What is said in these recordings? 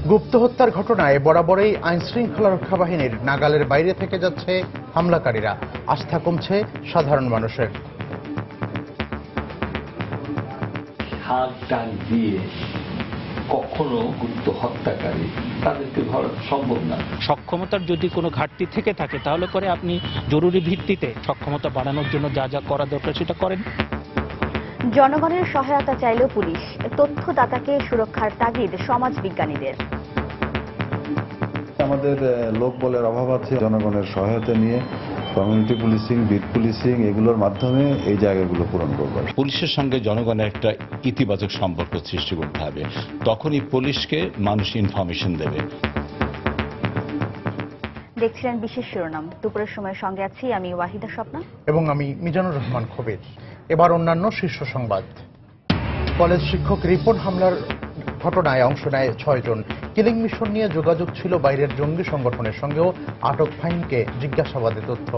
গুপ্ত হত্যার ঘটনায় বরাবরই আইনশৃঙ্খলা রক্ষা বাহিনীর নাগালের বাইরে থেকে যাচ্ছে হামলাকারীরা। আস্থা কমছে সাধারণ মানুষের। হাত টান দিয়ে কখনো গুপ্ত হত্যাকারী তাদেরকে ধরা সম্ভব না। সক্ষমতার যদি কোনো ঘাটতি থেকে থাকে তাহলে পরে আপনি জরুরি ভিত্তিতে সক্ষমতা বাড়ানোর জন্য যা যা করা দরকার সেটা করেন। জনগণের সহায়তা চাইল পুলিশ, তথ্যদাতাকে সুরক্ষার তাগিদ সমাজ বিজ্ঞানীদের। আমাদের লোকবলের অভাব আছে, জনগণের সহায়তা নিয়ে কমিউনিটি পুলিশিং, বিট পুলিশিং এগুলোর মাধ্যমে এই জায়গাগুলো পূরণ করবে। পুলিশের সঙ্গে জনগণের একটা ইতিবাচক সম্পর্ক সৃষ্টি করতে হবে, তখনই পুলিশকে মানুষ ইনফরমেশন দেবে। দেখছিলেন বিশেষ শিরোনাম। দুপুরের সময়ের সঙ্গে আছি আমি ওয়াহিদা স্বপ্না এবং আমি মিজানুর রহমান খবির। এবার অন্যান্য শীর্ষ সংবাদ। কলেজ শিক্ষক রিপন হামলার ঘটনায় অংশ নেয় 6 জন। কিলিং মিশন নিয়ে যোগাযোগ ছিল বাইরের জঙ্গি সংগঠনের সঙ্গেও আটক ফাহিমকে জিজ্ঞাসাবাদে তথ্য।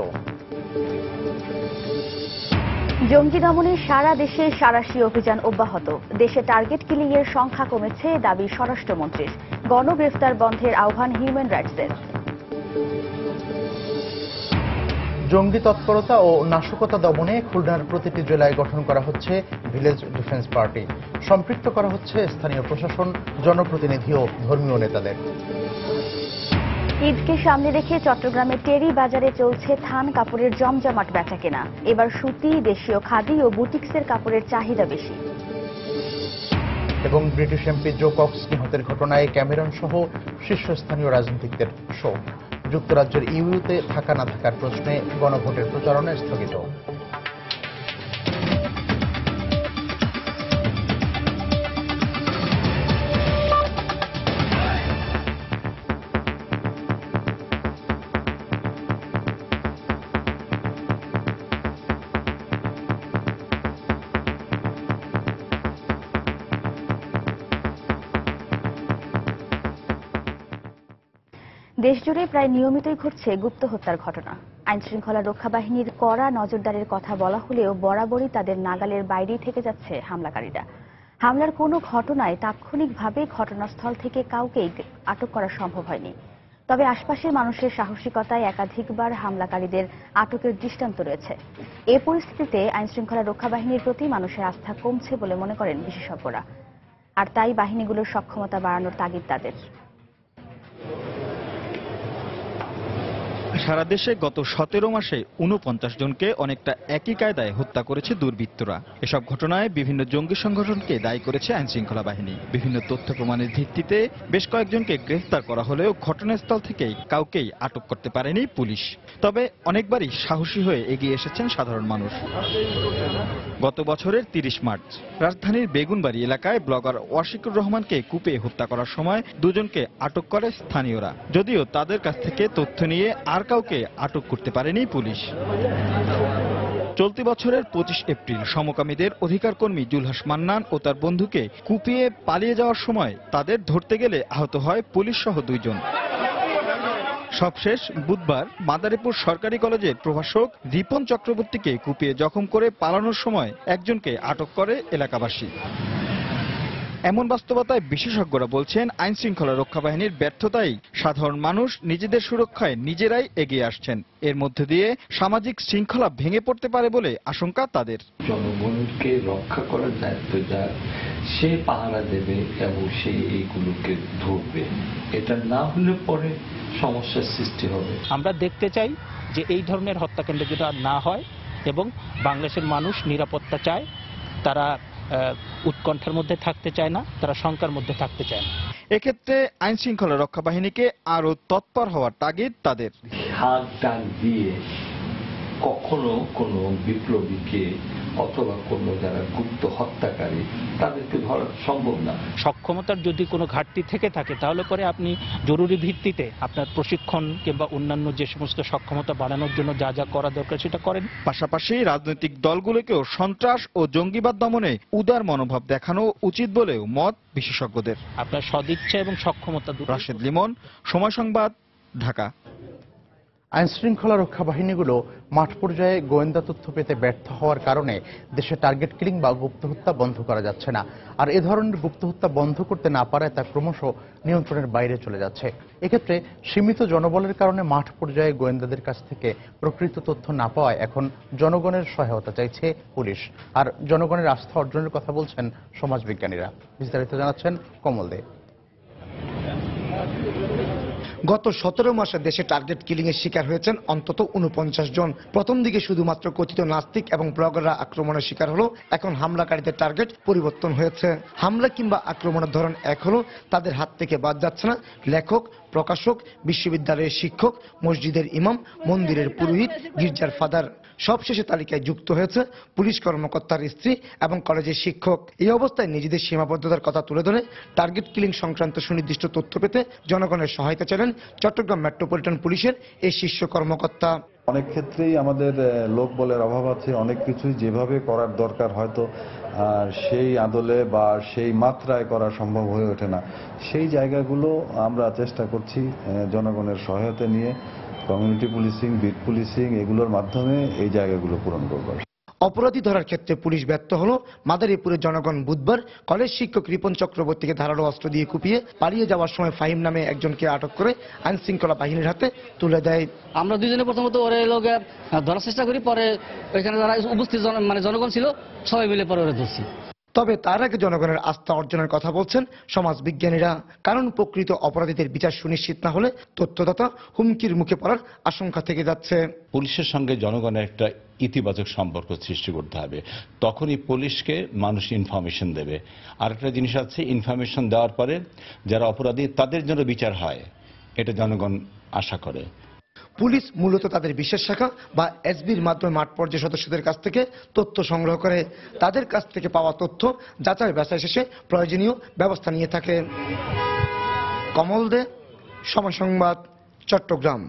জঙ্গি দমনে সারা দেশে সাঁড়াশি অভিযান অব্যাহত। দেশে টার্গেট কিলিং এর সংখ্যা কমেছে দাবি স্বরাষ্ট্রমন্ত্রীর। গণগ্রেফতার বন্ধের আহ্বান হিউম্যান রাইটসের। জঙ্গি তৎপরতা ও নাশকতা দমনে খুলনার প্রতিটি জেলায় গঠন করা হচ্ছে ভিলেজ ডিফেন্স পার্টি। সম্পৃক্ত করা হচ্ছে স্থানীয় প্রশাসন, জনপ্রতিনিধি ও ধর্মীয় নেতাদের। ঈদকে সামনে রেখে চট্টগ্রামে টেরি বাজারে চলছে থান কাপড়ের জমজমাট বেচাকেনা। এবার সুতি, দেশীয় খাদি ও বুটিক্সের কাপড়ের চাহিদা বেশি। এবং ব্রিটিশ এমপি জো কক্স নিহতের ঘটনায় ক্যামেরন সহ শীর্ষস্থানীয় রাজনীতিকদের শোক। যুক্তরাজ্যের ইউতে থাকা না থাকার প্রশ্নে গণভোটের প্রচারণা স্থগিত। দেশজুড়ে প্রায় নিয়মিতই ঘটছে গুপ্ত হত্যার ঘটনা। আইনশৃঙ্খলা রক্ষা বাহিনীর কড়া নজরদারির কথা বলা হলেও বরাবরই তাদের নাগালের বাইরেই থেকে যাচ্ছে হামলাকারীরা। হামলার কোনো ঘটনায় তাৎক্ষণিকভাবে ঘটনাস্থল থেকে কাউকেই আটক করা সম্ভব হয়নি। তবে আশপাশের মানুষের সাহসিকতায় একাধিকবার হামলাকারীদের আটকের দৃষ্টান্ত রয়েছে। এ পরিস্থিতিতে আইনশৃঙ্খলা রক্ষা বাহিনীর প্রতি মানুষের আস্থা কমছে বলে মনে করেন বিশেষজ্ঞরা। আর তাই বাহিনীগুলোর সক্ষমতা বাড়ানোর তাগিদ তাদের। সারা দেশে গত 17 মাসে 49 জনকে অনেকটা একই কায়দায় হত্যা করেছে দুর্বৃত্তরা। এসব ঘটনায় বিভিন্ন জঙ্গি সংগঠনকে দায়ী করেছে আইনশৃঙ্খলা বাহিনী। বিভিন্ন তথ্য প্রমাণের ভিত্তিতে বেশ কয়েকজনকে গ্রেফতার করা হলেও ঘটনাস্থল থেকেই কাউকেই আটক করতে পারেনি পুলিশ। তবে অনেকবারই সাহসী হয়ে এগিয়ে এসেছেন সাধারণ মানুষ। গত বছরের 30 মার্চ রাজধানীর বেগুনবাড়ি এলাকায় ব্লগার ওয়াশিকুর রহমানকে কুপিয়ে হত্যা করার সময় দুজনকে আটক করে স্থানীয়রা। যদিও তাদের কাছ থেকে তথ্য নিয়ে আর কাউকে আটক করতে পারেনি পুলিশ। চলতি বছরের 25 এপ্রিল সমকামীদের অধিকার কর্মী জুলহাস মান্নান ও তার বন্ধুকে কুপিয়ে পালিয়ে যাওয়ার সময় তাদের ধরতে গেলে আহত হয় পুলিশ সহ 2 জন। সবশেষ বুধবার মাদারীপুর সরকারি কলেজের প্রভাষক রিপন চক্রবর্তীকে কুপিয়ে জখম করে পালানোর সময় একজনকে আটক করে এলাকাবাসী। এমন বাস্তবতায় বিশেষজ্ঞরা বলছেন আইনশৃঙ্খলা রক্ষা বাহিনীর ব্যর্থতাই সাধারণ মানুষ নিজেদের সুরক্ষায় নিজেরাই এগিয়ে আসছেন। এর মধ্যে দিয়ে সামাজিক শৃঙ্খলা ভেঙে পড়তে পারে বলে আশঙ্কা তাদের। জনগণকে রক্ষা করার দায়িত্ব যার, সে পাহারা দেবে এবং সে এইগুলোকে ধরবে। এটা না হলে পরে সমস্যার সৃষ্টি হবে। আমরা দেখতে চাই যে এই ধরনের হত্যাকাণ্ড যেটা না হয় এবং বাংলাদেশের মানুষ নিরাপত্তা চায়। তারা উৎকণ্ঠার মধ্যে থাকতে চায় না, তারা শঙ্কার মধ্যে থাকতে চায় না। এক্ষেত্রে আইন শৃঙ্খলা রক্ষা বাহিনীকে আরো তৎপর হওয়ার তাগিদ তাদের। হাত টান দিয়ে কখনো কোনো বিপ্লবীকে অথবা কোনো যারা গুপ্ত হত্যাকারী তাদেরকে ধরা সম্ভব না। সক্ষমতার যদি কোনো ঘাটতি থেকে থাকে তাহলে পরে আপনি জরুরি ভিত্তিতে আপনার প্রশিক্ষণ কিংবা অন্যান্য যে সমস্ত সক্ষমতা বাড়ানোর জন্য যা যা করা দরকার সেটা করেন। পাশাপাশি রাজনৈতিক দলগুলোকেও সন্ত্রাস ও জঙ্গিবাদ দমনে উদার মনোভাব দেখানো উচিত বলেও মত বিশেষজ্ঞদের। আপনার সদিচ্ছা এবং সক্ষমতা। রাশেদ লিমন, সময় সংবাদ, ঢাকা। আইনশৃঙ্খলা রক্ষা বাহিনীগুলো মাঠ পর্যায়ে গোয়েন্দা তথ্য পেতে ব্যর্থ হওয়ার কারণে দেশে টার্গেট কিলিং বা গুপ্ত হত্যা বন্ধ করা যাচ্ছে না। আর এ ধরনের গুপ্ত হত্যা বন্ধ করতে না পারায় তা ক্রমশ নিয়ন্ত্রণের বাইরে চলে যাচ্ছে। এক্ষেত্রে সীমিত জনবলের কারণে মাঠ পর্যায়ে গোয়েন্দাদের কাছ থেকে প্রকৃত তথ্য না পাওয়ায় এখন জনগণের সহায়তা চাইছে পুলিশ। আর জনগণের আস্থা অর্জনের কথা বলছেন সমাজবিজ্ঞানীরা। বিস্তারিত জানাচ্ছেন কমল দে। গত 17 মাসে দেশে টার্গেট কিলিং এর শিকার হয়েছেন অন্তত 49 জন। প্রথম দিকে শুধুমাত্র কথিত নাস্তিক এবং ব্লগাররা আক্রমণের শিকার হলো, এখন হামলাকারীদের টার্গেট পরিবর্তন হয়েছে। হামলা কিংবা আক্রমণের ধরন এক হলো, তাদের হাত থেকে বাদ যাচ্ছে না লেখক, প্রকাশক, বিশ্ববিদ্যালয়ের শিক্ষক, মসজিদের ইমাম, মন্দিরের পুরোহিত, গির্জার ফাদার। সবশেষে তালিকায় যুক্ত হয়েছে পুলিশ কর্মকর্তার স্ত্রী এবং কলেজের শিক্ষক। এই অবস্থায় নিজেদের সীমাবদ্ধতার কথা তুলে ধরে টার্গেট কিলিং সংক্রান্ত সুনির্দিষ্ট তথ্য পেতে জনগণের সহায়তা চাইলেন চট্টগ্রাম মেট্রোপলিটন পুলিশের এই শীর্ষ কর্মকর্তা। অনেক ক্ষেত্রেই আমাদের লোক বলের অভাব আছে, অনেক কিছুই যেভাবে করার দরকার হয়তো সেই আদলে বা সেই মাত্রায় করা সম্ভব হয়ে ওঠে না। সেই জায়গাগুলো আমরা চেষ্টা করছি জনগণের সহায়তা নিয়ে কমিউনিটি পুলিশিং, বিট পুলিশিং এগুলোর মাধ্যমে এই জায়গাগুলো পূরণ করবার। অপরাধী ধরার ক্ষেত্রে পুলিশ ব্যর্থ হলো। মাদারীপুরের জনগণ বুধবার কলেজ শিক্ষক রিপন চক্রবর্তীকে ধারালো অস্ত্র দিয়ে কুপিয়ে পালিয়ে যাওয়ার সময় ফাহিম নামে একজনকে আটক করে আইন শৃঙ্খলা বাহিনীর হাতে তুলে দেয়। আমরা দুইজনে প্রথমত ওরে লোকে ধরার চেষ্টা করি, পরে ওইখানে যারা উপস্থিত জনগণ ছিল সবাই মিলে পরে ওরে ধরছি। তবে তার আগে জনগণের আস্থা অর্জনের কথা বলছেন সমাজবিজ্ঞানীরা। কারণ প্রকৃত অপরাধীদের বিচার সুনিশ্চিত না হলে তথ্যদাতা হুমকির মুখে পড়ার আশঙ্কা থেকে যাচ্ছে। পুলিশের সঙ্গে জনগণের একটা ইতিবাচক সম্পর্ক সৃষ্টি করতে হবে, তখনই পুলিশকে মানুষ ইনফরমেশন দেবে। আরেকটা জিনিস আছে, ইনফরমেশন দেওয়ার পরে যারা অপরাধী তাদের জন্য বিচার হয়, এটা জনগণ আশা করে। পুলিশ মূলত তাদের বিশেষ শাখা বা এসবির মাধ্যমে মাঠ পর্যায়ের সদস্যদের কাছ থেকে তথ্য সংগ্রহ করে। তাদের কাছ থেকে পাওয়া তথ্য যাচাই বাছাই শেষে প্রয়োজনীয় ব্যবস্থা নিয়ে থাকে। কমল দে, সময় সংবাদ, চট্টগ্রাম।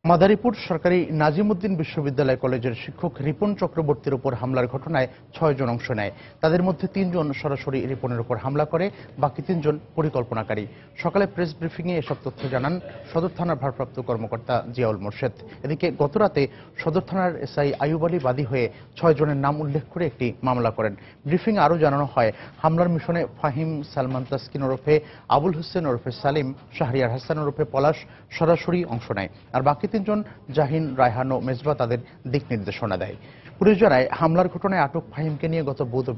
মাদারীপুর সরকারি নাজিমউদ্দিন বিশ্ববিদ্যালয় কলেজের শিক্ষক রিপন চক্রবর্তীর উপর হামলার ঘটনায় 6 জন অংশ নেয়। তাদের মধ্যে 3 জন সরাসরি রিপনের উপর হামলা করে, বাকি 3 জন পরিকল্পনাকারী। সকালে প্রেস ব্রিফিংয়ে এসব তথ্য জানান সদর থানার ভারপ্রাপ্ত কর্মকর্তা জিয়াউল মোর্শেদ। এদিকে গতরাতে সদর থানার এসআই আইয়ুব আলী বাদী হয়ে 6 জনের নাম উল্লেখ করে একটি মামলা করেন। ব্রিফিংয়ে আরও জানানো হয়, হামলার মিশনে ফাহিম, সালমান তাসকিন ওরফে আবুল হোসেন ওরফে সালিম, শাহরিয়ার হাসান ওরফে পলাশ সরাসরি অংশ নেয়। আর বাকি 3 জন জাহিন, রায়হান ও মেজবা তাদের দিক নির্দেশনা দেয়। পুলিশ জানায়, হামলার ঘটনায় আটক ফাহিমকে নিয়ে গত বুধ ও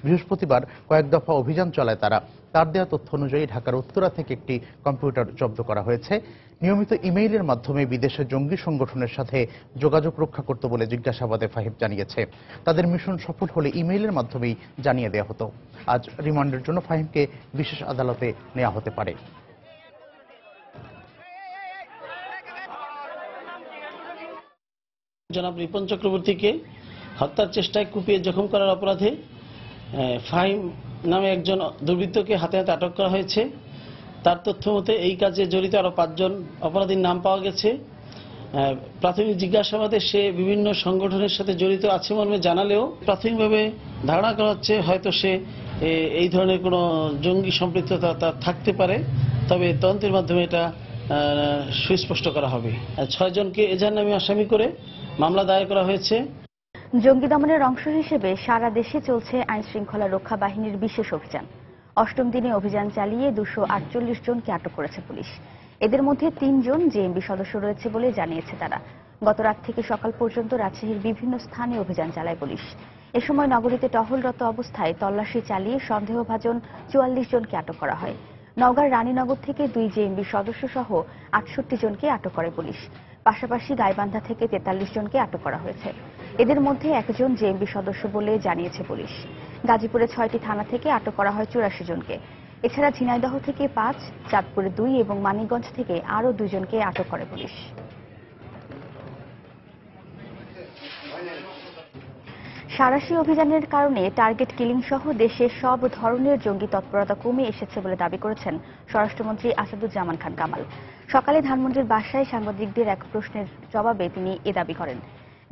বৃহস্পতিবার কয়েক দফা অভিযান চালায় তারা। তার দেওয়া তথ্য অনুযায়ী ঢাকার উত্তরা থেকে একটি কম্পিউটার জব্দ করা হয়েছে। নিয়মিত ইমেইলের মাধ্যমে বিদেশে জঙ্গি সংগঠনের সাথে যোগাযোগ রক্ষা করত বলে জিজ্ঞাসাবাদে ফাহিম জানিয়েছে। তাদের মিশন সফল হলে ইমেইলের মাধ্যমেই জানিয়ে দেওয়া হতো। আজ রিমান্ডের জন্য ফাহিমকে বিশেষ আদালতে নেওয়া হতে পারে। জনাব রিপন চক্রবর্তীকে হত্যার চেষ্টায় কুপিয়ে জখম করার অপরাধে ফাহিম নামে একজন দুর্বৃত্তকে হাতে হাতে আটক করা হয়েছে। তার তথ্য মতে এই কাজে জড়িত আরো 5 জন অপরাধীর নাম পাওয়া গেছে। প্রাথমিক জিজ্ঞাসাবাদে সে বিভিন্ন সংগঠনের সাথে জড়িত আছে মর্মে জানালেও প্রাথমিকভাবে ধারণা করা হচ্ছে হয়তো সে এই ধরনের কোনো জঙ্গি সম্পৃক্ততা তার থাকতে পারে। তবে তদন্তের মাধ্যমে এটা সুস্পষ্ট করা হবে। 6 জনকে এজাহার নামে আসামি করে মামলা দায়ের করা হয়েছে। জঙ্গি দমনের অংশ হিসেবে সারা দেশে চলছে আইন শৃঙ্খলা রক্ষা বাহিনীর বিশেষ অভিযান। 8ম দিনে অভিযান চালিয়ে 248 জনকে আটক করেছে পুলিশ। এদের মধ্যে 3 জন জেএমবি সদস্য রয়েছে বলে জানিয়েছে তারা। গত রাত থেকে সকাল পর্যন্ত রাজশাহীর বিভিন্ন স্থানে অভিযান চালায় পুলিশ। এ সময় নগরীতে টহলরত অবস্থায় তল্লাশি চালিয়ে সন্দেহভাজন 44 জনকে আটক করা হয়। নওগাঁর রানীনগর থেকে 2 জেএমবি সদস্য সহ 68 জনকে আটক করে পুলিশ। পাশাপাশি গাইবান্ধা থেকে 43 জনকে আটক করা হয়েছে। এদের মধ্যে 1 জন জেএমবি সদস্য বলে জানিয়েছে পুলিশ। গাজীপুরে 6টি থানা থেকে আটক করা হয় 84 জনকে। এছাড়া ঝিনাইদহ থেকে 5, চাঁদপুরে 2 এবং মানিকগঞ্জ থেকে আরও 2 জনকে আটক করে পুলিশ। সাঁড়াশি অভিযানের কারণে টার্গেট কিলিং সহ দেশের সব ধরনের জঙ্গি তৎপরতা কমে এসেছে বলে দাবি করেছেন স্বরাষ্ট্রমন্ত্রী আসাদুজ্জামান খান কামাল। সকালে ধানমন্ডির বাসায় সাংবাদিকদের এক প্রশ্নের জবাবে তিনি এ দাবি করেন।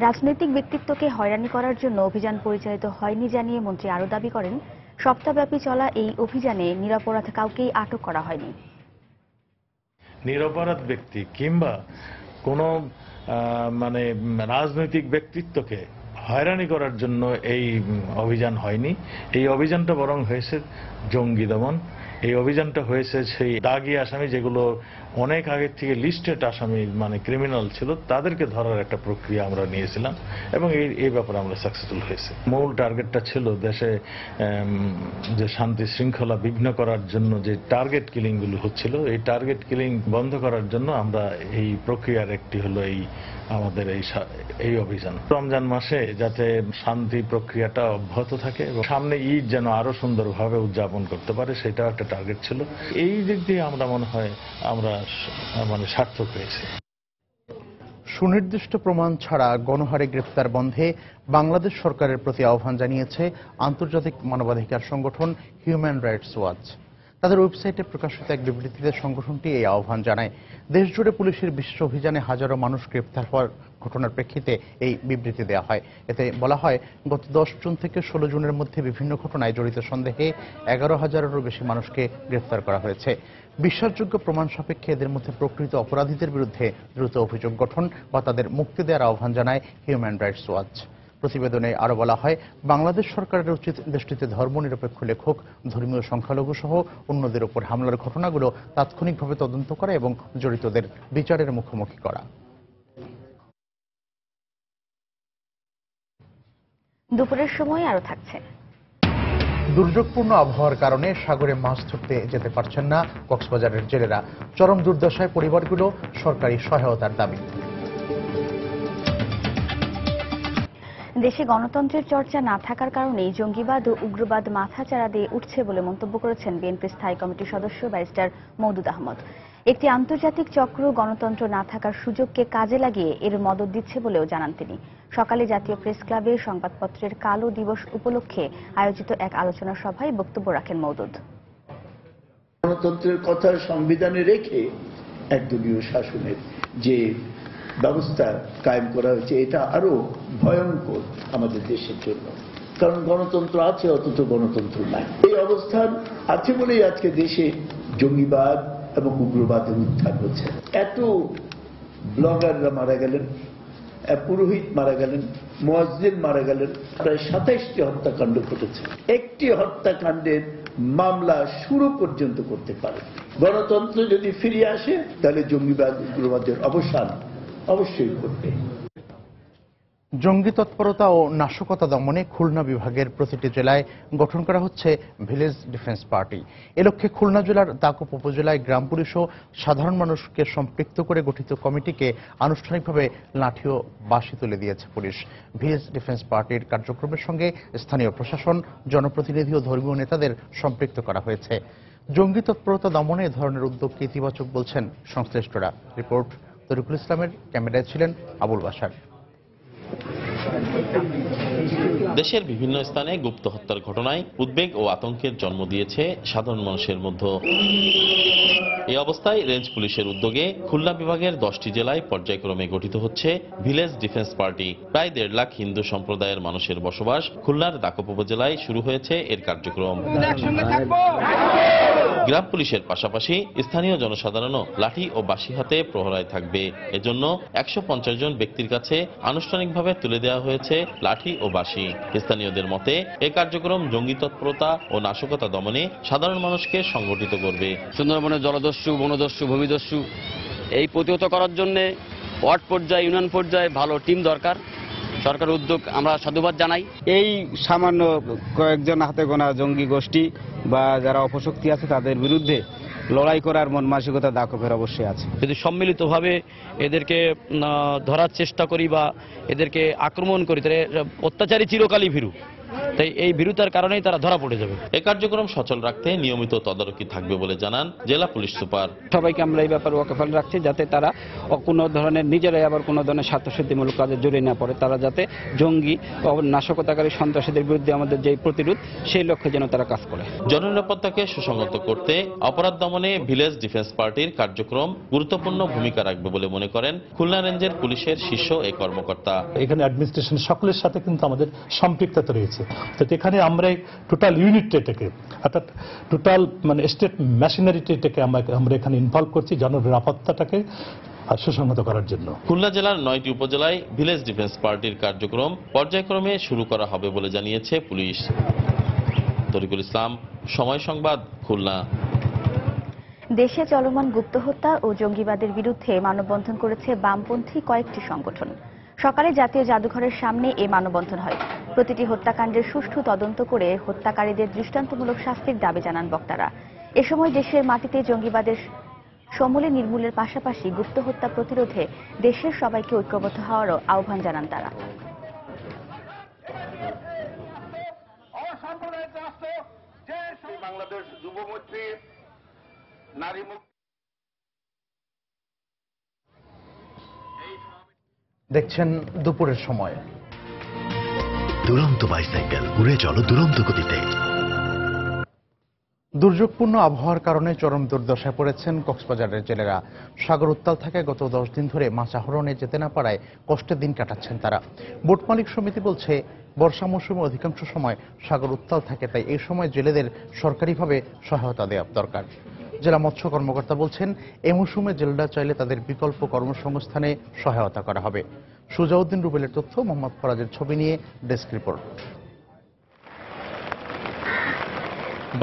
রাজনৈতিক ব্যক্তিত্বকে হয়রানি করার জন্য অভিযান পরিচালিত হয়নি জানিয়ে মন্ত্রী আরও দাবি করেন, সপ্তাহব্যাপী চলা এই অভিযানে নিরপরাধ কাউকেই আটক করা হয়নি। নিরপরাধ ব্যক্তি কিংবা কোনো মানে রাজনৈতিক ব্যক্তিত্বকে হয়রানি করার জন্য এই অভিযান হয়নি। এই অভিযানটা বরং হয়েছে জঙ্গি দমন। এই অভিযানটা হয়েছে সেই দাগি আসামি, যেগুলো অনেক আগের থেকে লিস্টেড আসামি, মানে ক্রিমিনাল ছিল, তাদেরকে ধরার একটা প্রক্রিয়া আমরা নিয়েছিলাম এবং এই ব্যাপারে আমরা সাকসেসফুল হয়েছে। মূল টার্গেটটা ছিল দেশে যে শান্তি শৃঙ্খলা বিঘ্ন করার জন্য যে টার্গেট কিলিংগুলো হচ্ছিল, এই টার্গেট কিলিং বন্ধ করার জন্য আমরা এই প্রক্রিয়ার একটি হলো আমাদের এই অভিযান। রমজান মাসে যাতে শান্তি প্রক্রিয়াটা অব্যাহত থাকে এবং সামনে ঈদ যেন আরো সুন্দরভাবে উদযাপন করতে পারে, সেটাও একটা টার্গেট ছিল। এই দিক দিয়ে আমরা মনে হয় আমরা মানে সার্থক হয়েছে। সুনির্দিষ্ট প্রমাণ ছাড়া গণহারে গ্রেফতার বন্ধে বাংলাদেশ সরকারের প্রতি আহ্বান জানিয়েছে আন্তর্জাতিক মানবাধিকার সংগঠন হিউম্যান রাইটস ওয়াচ। তাদের ওয়েবসাইটে প্রকাশিত এক বিবৃতিতে সংগঠনটি এই আহ্বান জানায়। দেশজুড়ে পুলিশের বিশেষ অভিযানে হাজারো মানুষ গ্রেফতার হওয়ার ঘটনার প্রেক্ষিতে এই বিবৃতি দেওয়া হয়। এতে বলা হয়, গত 10 জুন থেকে 16 জুনের মধ্যে বিভিন্ন ঘটনায় জড়িত সন্দেহে 11,000-এরও বেশি মানুষকে গ্রেফতার করা হয়েছে। বিশ্বাসযোগ্য প্রমাণ সাপেক্ষে এদের মধ্যে প্রকৃত অপরাধীদের বিরুদ্ধে দ্রুত অভিযোগ গঠন বা তাদের মুক্তি দেওয়ার আহ্বান জানায় হিউম্যান রাইটস ওয়াচ। প্রতিবেদনে আরো বলা হয়, বাংলাদেশ সরকারের উচিত দেশটিতে ধর্মনিরপেক্ষ লেখক, ধর্মীয় সংখ্যালঘু সহ অন্যদের উপর হামলার ঘটনাগুলো তাৎক্ষণিকভাবে তদন্ত করা এবং জড়িতদের বিচারের মুখোমুখি করা। দুপুরের সময় আরো থাকছে। দুর্যোগপূর্ণ আবহাওয়ার কারণে সাগরে মাছ ধরতে যেতে পারছেন না কক্সবাজারের জেলেরা। চরম দুর্দশায় পরিবারগুলো, সরকারি সহায়তার দাবি। দেশে গণতন্ত্রের চর্চা না থাকার কারণেই জঙ্গিবাদ ও উগ্রবাদ মাথাচাড়া দিয়ে উঠছে বলে মন্তব্য করেছেন বিএনপির স্থায়ী কমিটির সদস্য ব্যারিস্টার মওদুদ আহমদ। একটি আন্তর্জাতিক চক্র গণতন্ত্র না থাকার সুযোগকে কাজে লাগিয়ে এর মদদ দিচ্ছে বলেও জানান তিনি। সকালে জাতীয় প্রেস ক্লাবে সংবাদপত্রের কালো দিবস উপলক্ষে আয়োজিত এক আলোচনা সভায় বক্তব্য রাখেন মওদুদ। গণতন্ত্রের কথা সংবিধানে রেখে একদলীয় শাসনের যে ব্যবস্থা কায়েম করা হয়েছে, এটা আরো ভয়ঙ্কর আমাদের দেশের জন্য। কারণ গণতন্ত্র আছে অথচ গণতন্ত্র নাই। এই অবস্থান আছে বলেই আজকে দেশে জঙ্গিবাদ এবং উগ্রবাদের উত্থান হচ্ছে। এত ব্লগাররা মারা গেলেন, পুরোহিত মারা গেলেন, মুয়াজ্জিন মারা গেলেন, প্রায় 27টি হত্যাকাণ্ড ঘটেছে। একটি হত্যাকাণ্ডের মামলা শুরু পর্যন্ত করতে পারে। গণতন্ত্র যদি ফিরে আসে তাহলে জঙ্গিবাদ উগ্রবাদের অবসান অবশ্যই ঘটবে। জঙ্গি তৎপরতা ও নাশকতা দমনে খুলনা বিভাগের প্রতিটি জেলায় গঠন করা হচ্ছে ভিলেজ ডিফেন্স পার্টি। এ লক্ষ্যে খুলনা জেলার দাকপ উপজেলায় গ্রাম পুলিশ ও সাধারণ মানুষকে সম্পৃক্ত করে গঠিত কমিটিকে আনুষ্ঠানিকভাবে লাঠি ও বাঁশি তুলে দিয়েছে পুলিশ। ভিলেজ ডিফেন্স পার্টির কার্যক্রমের সঙ্গে স্থানীয় প্রশাসন, জনপ্রতিনিধি ও ধর্মীয় নেতাদের সম্পৃক্ত করা হয়েছে। জঙ্গি তৎপরতা দমনে এ ধরনের উদ্যোগকে ইতিবাচক বলছেন সংশ্লিষ্টরা। রিপোর্ট তরিকুল ইসলামের, ক্যামেরায় ছিলেন আবুল বাশার। দেশের বিভিন্ন স্থানে গুপ্ত হত্যার ঘটনায় উদ্বেগ ও আতঙ্কের জন্ম দিয়েছে সাধারণ মানুষের মধ্যে। এই অবস্থায় রেঞ্জ পুলিশের উদ্যোগে খুলনা বিভাগের 10টি জেলায় পর্যায়ক্রমে গঠিত হচ্ছে ভিলেজ ডিফেন্স পার্টি। প্রায় 1.5 লাখ হিন্দু সম্প্রদায়ের মানুষের বসবাস খুলনার দাকপ উপজেলায় শুরু হয়েছে এর কার্যক্রম। গ্রাম পুলিশের পাশাপাশি স্থানীয় জনসাধারণও লাঠি ও বাঁশি হাতে প্রহরায় থাকবে। এজন্য 150 জন ব্যক্তির কাছে আনুষ্ঠানিকভাবে তুলে দেওয়া হয়েছে লাঠি ও বাঁশি। স্থানীয়দের মতে এই কার্যক্রম জঙ্গি তৎপরতা ও নাশকতা দমনে সাধারণ মানুষকে সংগঠিত করবে। সুন্দরবনের জলদস্যু, বনদস্যু, ভূমিদস্যু এই প্রতিহত করার জন্য ওয়ার্ড পর্যায়ে, ইউনিয়ন পর্যায়ে ভালো টিম দরকার। সরকারের উদ্যোগ আমরা সাধুবাদ জানাই। এই সামান্য কয়েকজন হাতে গোনা জঙ্গি গোষ্ঠী বা যারা অপশক্তি আছে তাদের বিরুদ্ধে লড়াই করার মন মানসিকতা দাকপের অবশ্যই আছে। যদি সম্মিলিতভাবে এদেরকে ধরার চেষ্টা করি বা এদেরকে আক্রমণ করি, তাহলে অত্যাচারী চিরকালই ভীরু, তাই এই ভীরুতার কারণেই তারা ধরা পড়ে যাবে। এই কার্যক্রম সচল রাখতে নিয়মিত তদারকি থাকবে বলে জানান জেলা পুলিশ সুপার। সবাইকে আমরা এই ব্যাপারে ওয়াকিবহাল রাখছি যাতে তারা কোনো ধরনের নিজেরাই আবার কোনো ধরনের স্বার্থসিদ্ধিমূলক কাজে জড়িয়ে না পড়ে। তারা যাতে জঙ্গি নাশকতাকারী সন্ত্রাসীদের বিরুদ্ধে আমাদের যে প্রতিরোধ, সেই লক্ষ্যে যেন তারা কাজ করে। জননিরাপত্তাকে সুসংহত করতে অপরাধ দমনে ভিলেজ ডিফেন্স পার্টির কার্যক্রম গুরুত্বপূর্ণ ভূমিকা রাখবে বলে মনে করেন খুলনা রেঞ্জের পুলিশের শীর্ষ এই কর্মকর্তা। এখানে অ্যাডমিনিস্ট্রেশন সকলের সাথে কিন্তু আমাদের সম্পৃক্ততা রয়েছে। তো এখানে আমরা টোটাল ইউনিটটাকে, অর্থাৎ টোটাল মানে স্টেট মেশিনারিটাকে আমরা এখানে ইনভলভ করছি, জননিরাপত্তাটাকে সুসংহত করার জন্য। খুলনা জেলার 9টি উপজেলায় ভিলেজ ডিফেন্স পার্টির কার্যক্রম পর্যায়ক্রমে শুরু করা হবে বলে জানিয়েছে পুলিশ। তরিকুল ইসলাম, সময় সংবাদ, খুলনা। দেশে চলমান গুপ্ত হত্যা ও জঙ্গিবাদের বিরুদ্ধে মানববন্ধন করেছে বামপন্থী কয়েকটি সংগঠন। সকালে জাতীয় জাদুঘরের সামনে এ মানববন্ধন হয়। প্রতিটি হত্যাকাণ্ডের সুষ্ঠু তদন্ত করে হত্যাকারীদের দৃষ্টান্তমূলক শাস্তির দাবি জানান বক্তারা। এ সময় দেশের মাটিতে জঙ্গিবাদের সমূলে নির্মূলের পাশাপাশি গুপ্ত হত্যা প্রতিরোধে দেশের সবাইকে ঐক্যবদ্ধ হওয়ারও আহ্বান জানান তারা। বাংলাদেশ যুবমৈত্রী নারী দেখছেন দুপুরের সময়। দুরন্ত বাইসাইকেল, উড়ে চলো দুরন্ত গতিতে। দুর্যোগপূর্ণ আবহাওয়ার কারণে চরম দুর্দশায় পড়েছেন কক্সবাজারের জেলেরা। সাগর উত্তাল থাকায় গত 10 দিন ধরে মাছ আহরণে যেতে না পারায় কষ্টের দিন কাটাচ্ছেন তারা। বোট মালিক সমিতি বলছে, বর্ষা মৌসুমে অধিকাংশ সময় সাগর উত্তাল থাকে, তাই এই সময় জেলেদের সরকারিভাবে সহায়তা দেওয়া দরকার। জেলা মৎস্য কর্মকর্তা বলছেন, এই মৌসুমে জেলেরা চাইলে তাদের বিকল্প কর্মসংস্থানে সহায়তা করা হবে। সুজাউদ্দিন রুবেলের তথ্য, মোহাম্মদ ফরাজের ছবি নিয়ে ডেস্ক রিপোর্ট।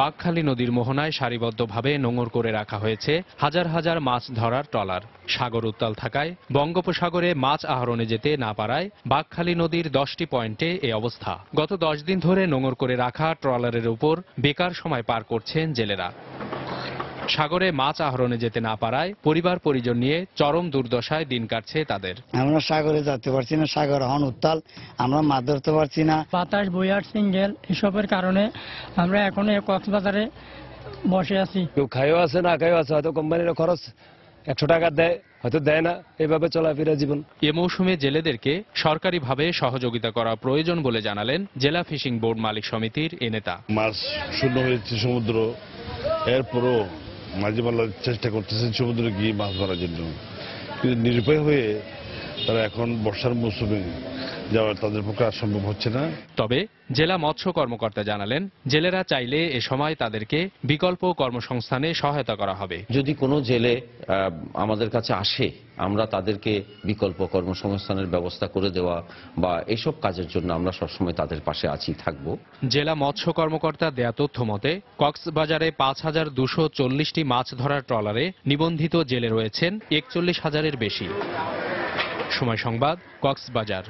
বাঁকখালী নদীর মোহনায় সারিবদ্ধভাবে নোঙর করে রাখা হয়েছে হাজার হাজার মাছ ধরার ট্রলার। সাগর উত্তাল থাকায় বঙ্গোপসাগরে মাছ আহরণে যেতে না পারায় বাঁকখালী নদীর 10টি পয়েন্টে এই অবস্থা। গত 10 দিন ধরে নোঙর করে রাখা ট্রলারের উপর বেকার সময় পার করছেন জেলেরা। সাগরে মাছ আহরণে যেতে না পারায় পরিবার পরিজন নিয়ে চরম দুর্দশায় দিন কাটছে তাদের। আমরা সাগরে যেতে পারছি না, সাগর এখন উত্তাল, আমরা মাছ ধরতে পারছি না। বাতাস, বইয়ার, সিঙ্গেল এসবের কারণে আমরা এখন কক্সবাজারে বসে আছি। কেউ খাইও আছে, না খাইও আছে, হয়তো কোম্পানির খরচ 100 টাকা দেয়, হয়তো দেয় না, এভাবে চলাফেরা জীবন। এ মৌসুমে জেলেদেরকে সরকারিভাবে সহযোগিতা করা প্রয়োজন বলে জানালেন জেলা ফিশিং বোর্ড মালিক সমিতির এ নেতা। মাছ শূন্য হয়েছে সমুদ্র, এরপরও মাঝে মাঝে চেষ্টা করতেছেন সমুদ্রে গিয়ে মাছ ধরার জন্য, কিন্তু নিরুপায় হয়ে তারা এখন বর্ষার মৌসুমে যাওয়া তাদের পক্ষে আর সম্ভব হচ্ছে না। তবে জেলা মৎস্য কর্মকর্তা জানালেন, জেলেরা চাইলে এ সময় তাদেরকে বিকল্প কর্মসংস্থানে সহায়তা করা হবে। যদি কোনো জেলে আমাদের কাছে আসে, আমরা তাদেরকে বিকল্প কর্মসংস্থানের ব্যবস্থা করে দেওয়া বা এসব কাজের জন্য আমরা সবসময় তাদের পাশে আছি, থাকব। জেলা মৎস্য কর্মকর্তা দেয়া তথ্য মতে কক্সবাজারে 5240টি মাছ ধরার ট্রলারে নিবন্ধিত জেলে রয়েছেন 41,000-এর বেশি। সময় সংবাদ, কক্সবাজার।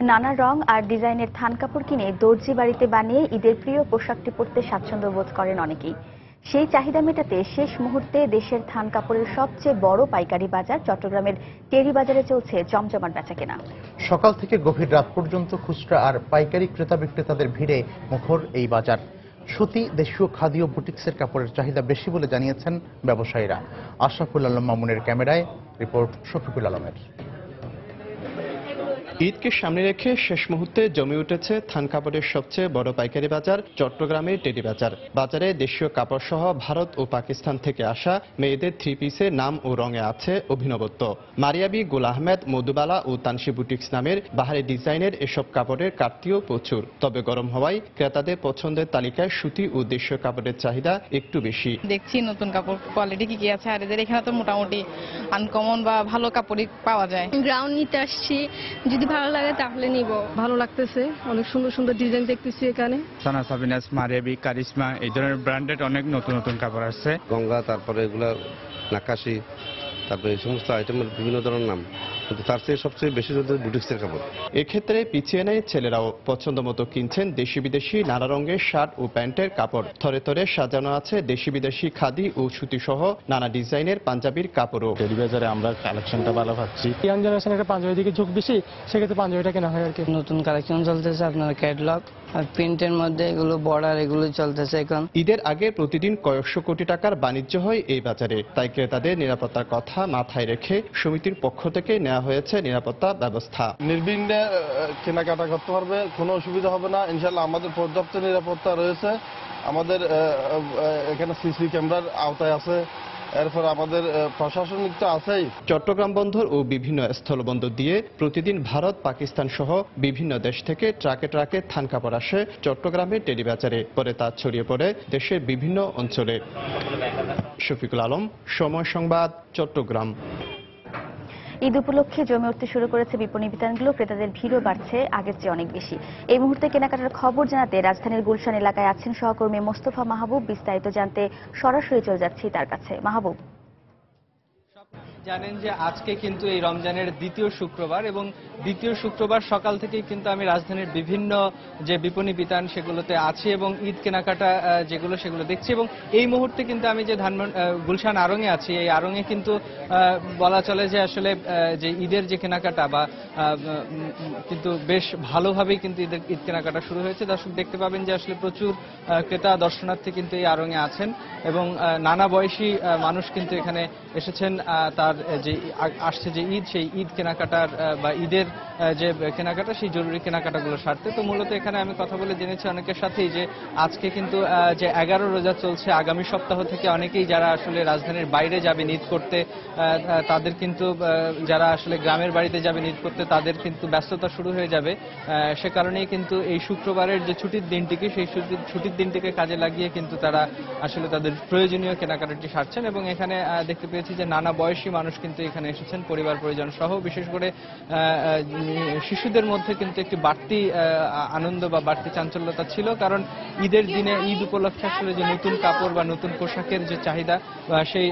নানা রং আর ডিজাইনের থান কাপড় কিনে দর্জি বাড়িতে বানিয়ে ঈদের প্রিয় পোশাকটি পরতে স্বাচ্ছন্দ্য বোধ করেন অনেকেই। সেই চাহিদা মেটাতে শেষ মুহূর্তে দেশের থান কাপড়ের সবচেয়ে বড় পাইকারি বাজার চট্টগ্রামের টেরি বাজারে চলছে জমজমাট বেচাকেনা। সকাল থেকে গভীর রাত পর্যন্ত খুচরা আর পাইকারি ক্রেতা বিক্রেতাদের ভিড়ে মুখর এই বাজার। সুতি, দেশীয় খাদি ও বুটিক্সের কাপড়ের চাহিদা বেশি বলে জানিয়েছেন ব্যবসায়ীরা। আশরাফুল আলম মামুনের ক্যামেরায় রিপোর্ট শফিকুল আলমের। ঈদকে সামনে রেখে শেষ মুহূর্তে জমে উঠেছে থান কাপড়ের সবচেয়ে বড় পাইকারি বাজার চট্টগ্রামের টেরি বাজার। বাজারে দেশীয় কাপড় সহ ভারত ও পাকিস্তান থেকে আসা মেয়েদের 3 পিসে নাম ও রঙে আছে অভিনবত্ব। মারিয়াবি, গুল আহমেদ, মধুবালা ও তানসি বুটিক্স নামের বাহারি ডিজাইনের এসব কাপড়ের কাটতিও প্রচুর। তবে গরম হওয়ায় ক্রেতাদের পছন্দের তালিকায় সুতি ও দেশীয় কাপড়ের চাহিদা একটু বেশি। দেখছি নতুন কাপড় কোয়ালিটি কি কি আছে, আর এদের এখানে তো মোটামুটি আনকমন বা ভালো কাপড়ই পাওয়া যায়। গ্রাউন্ড নিতে আসছি, যদি ভালো লাগে তাহলে নিব। ভালো লাগতেছে, অনেক সুন্দর সুন্দর ডিজাইন দেখতেছি এখানে। সানা সাবিনাস, মারিয়াবি, কারিশমা এই ধরনের ব্র্যান্ডেড অনেক নতুন নতুন কাপড় আসছে। গঙ্গা, তারপরে এগুলা নাকাশি, তারপরে এই সমস্ত আইটেমের বিভিন্ন ধরনের নাম, কিন্তু তার থেকে সবচেয়ে বেশি বুটিক্সের কাপড়। এক্ষেত্রে পিছিয়ে নেই ছেলেরাও। পছন্দ মতো কিনছেন দেশি বিদেশি নানা রঙের শার্ট ও প্যান্টের কাপড়। থরে থরে সাজানো আছে দেশি বিদেশি খাদি ও সুতি সহ নানা ডিজাইনের পাঞ্জাবির কাপড়ও। টেরি বাজারে আমরা কালেকশনটা ভালো পাচ্ছি। ইয়াং জেনারেশন একটা পাঞ্জাবির দিকে ঝোঁক বেশি, সেক্ষেত্রে পাঞ্জাবিটা কেনা হয় আর কি। নতুন কালেকশন চলতেছে আপনার ক্যাটলগ আর প্রিন্টের মধ্যে এগুলো বর্ডার এগুলো চলতেছে এখন। ঈদের আগে প্রতিদিন কয়েকশো কোটি টাকার বাণিজ্য হয় এই বাজারে। তাই ক্রেতাদের নিরাপত্তার কথা মাথায় রেখে সমিতির পক্ষ থেকে নেওয়া হয়েছে নিরাপত্তা ব্যবস্থা। নির্বিঘ্নে কেনাকাটা করতে পারবে, কোনো অসুবিধা হবে না ইনশাল্লাহ। আমাদের পর্যাপ্ত নিরাপত্তা রয়েছে, আমাদের এখানে সিসি ক্যামেরার আওতায় আছে, এরপর আমাদের প্রশাসনিক তো আছেই। চট্টগ্রাম বন্দর ও বিভিন্ন স্থলবন্দর দিয়ে প্রতিদিন ভারত, পাকিস্তান সহ বিভিন্ন দেশ থেকে ট্রাকে ট্রাকে থান কাপড় আসে চট্টগ্রামের টেরি বাজারে, পরে তা ছড়িয়ে পড়ে দেশের বিভিন্ন অঞ্চলে। শফিকুল আলম, সময় সংবাদ, চট্টগ্রাম। ঈদ উপলক্ষে জমে উঠতে শুরু করেছে বিপণী বিতানগুলো, ক্রেতাদের ভিড়ও বাড়ছে আগের চেয়ে অনেক বেশি। এই মুহূর্তে কেনাকাটার খবর জানাতে রাজধানীর গুলশান এলাকায় আছেন সহকর্মী মোস্তফা মাহবুব। বিস্তারিত জানতে সরাসরি চলে যাচ্ছি তার কাছে। মাহবুব, জানেন যে আজকে কিন্তু এই রমজানের দ্বিতীয় শুক্রবার, এবং দ্বিতীয় শুক্রবার সকাল থেকেই কিন্তু আমি রাজধানীর বিভিন্ন যে বিপণী বিতান সেগুলোতে আছি এবং ঈদ কেনাকাটা সেগুলো দেখছি। এবং এই মুহূর্তে কিন্তু আমি যে গুলশান আড়ংয়ে আছি, এই আড়ংয়ে কিন্তু বলা চলে যে আসলে যে ঈদের যে কেনাকাটা বা কিন্তু বেশ ভালোভাবেই কিন্তু ঈদ কেনাকাটা শুরু হয়েছে। দর্শক দেখতে পাবেন যে আসলে প্রচুর ক্রেতা দর্শনার্থী কিন্তু এই আড়ংয়ে আছেন এবং নানা বয়সী মানুষ কিন্তু এখানে এসেছেন তার যে আসছে যে ঈদ, সেই ঈদ কেনাকাটার বা ঈদের যে কেনাকাটা, সেই জরুরি কেনাকাটাগুলো সারতে। তো মূলত এখানে আমি কথা বলে জেনেছি অনেকের সাথেই যে আজকে কিন্তু যে 11 রোজা চলছে, আগামী সপ্তাহ থেকে অনেকেই যারা আসলে রাজধানীর বাইরে যাবেন ঈদ করতে, তাদের কিন্তু যারা আসলে গ্রামের বাড়িতে যাবেন ঈদ করতে, তাদের কিন্তু ব্যস্ততা শুরু হয়ে যাবে। সে কারণেই কিন্তু এই শুক্রবারের যে ছুটির দিনটিকে, সেই ছুটির দিনটিকে কাজে লাগিয়ে কিন্তু তারা আসলে তাদের প্রয়োজনীয় কেনাকাটাটি সারছেন। এবং এখানে দেখতে পেয়েছি যে নানা বয়সী মানুষ কিন্তু এখানে এসেছেন পরিবার পরিজন সহ। বিশেষ করে শিশুদের মধ্যে কিন্তু একটি বাড়তি আনন্দ বা বাড়তি চাঞ্চল্যতা ছিল, কারণ ঈদের দিনে, ঈদ উপলক্ষে আসলে যে নতুন কাপড় বা নতুন পোশাকের যে চাহিদা, সেই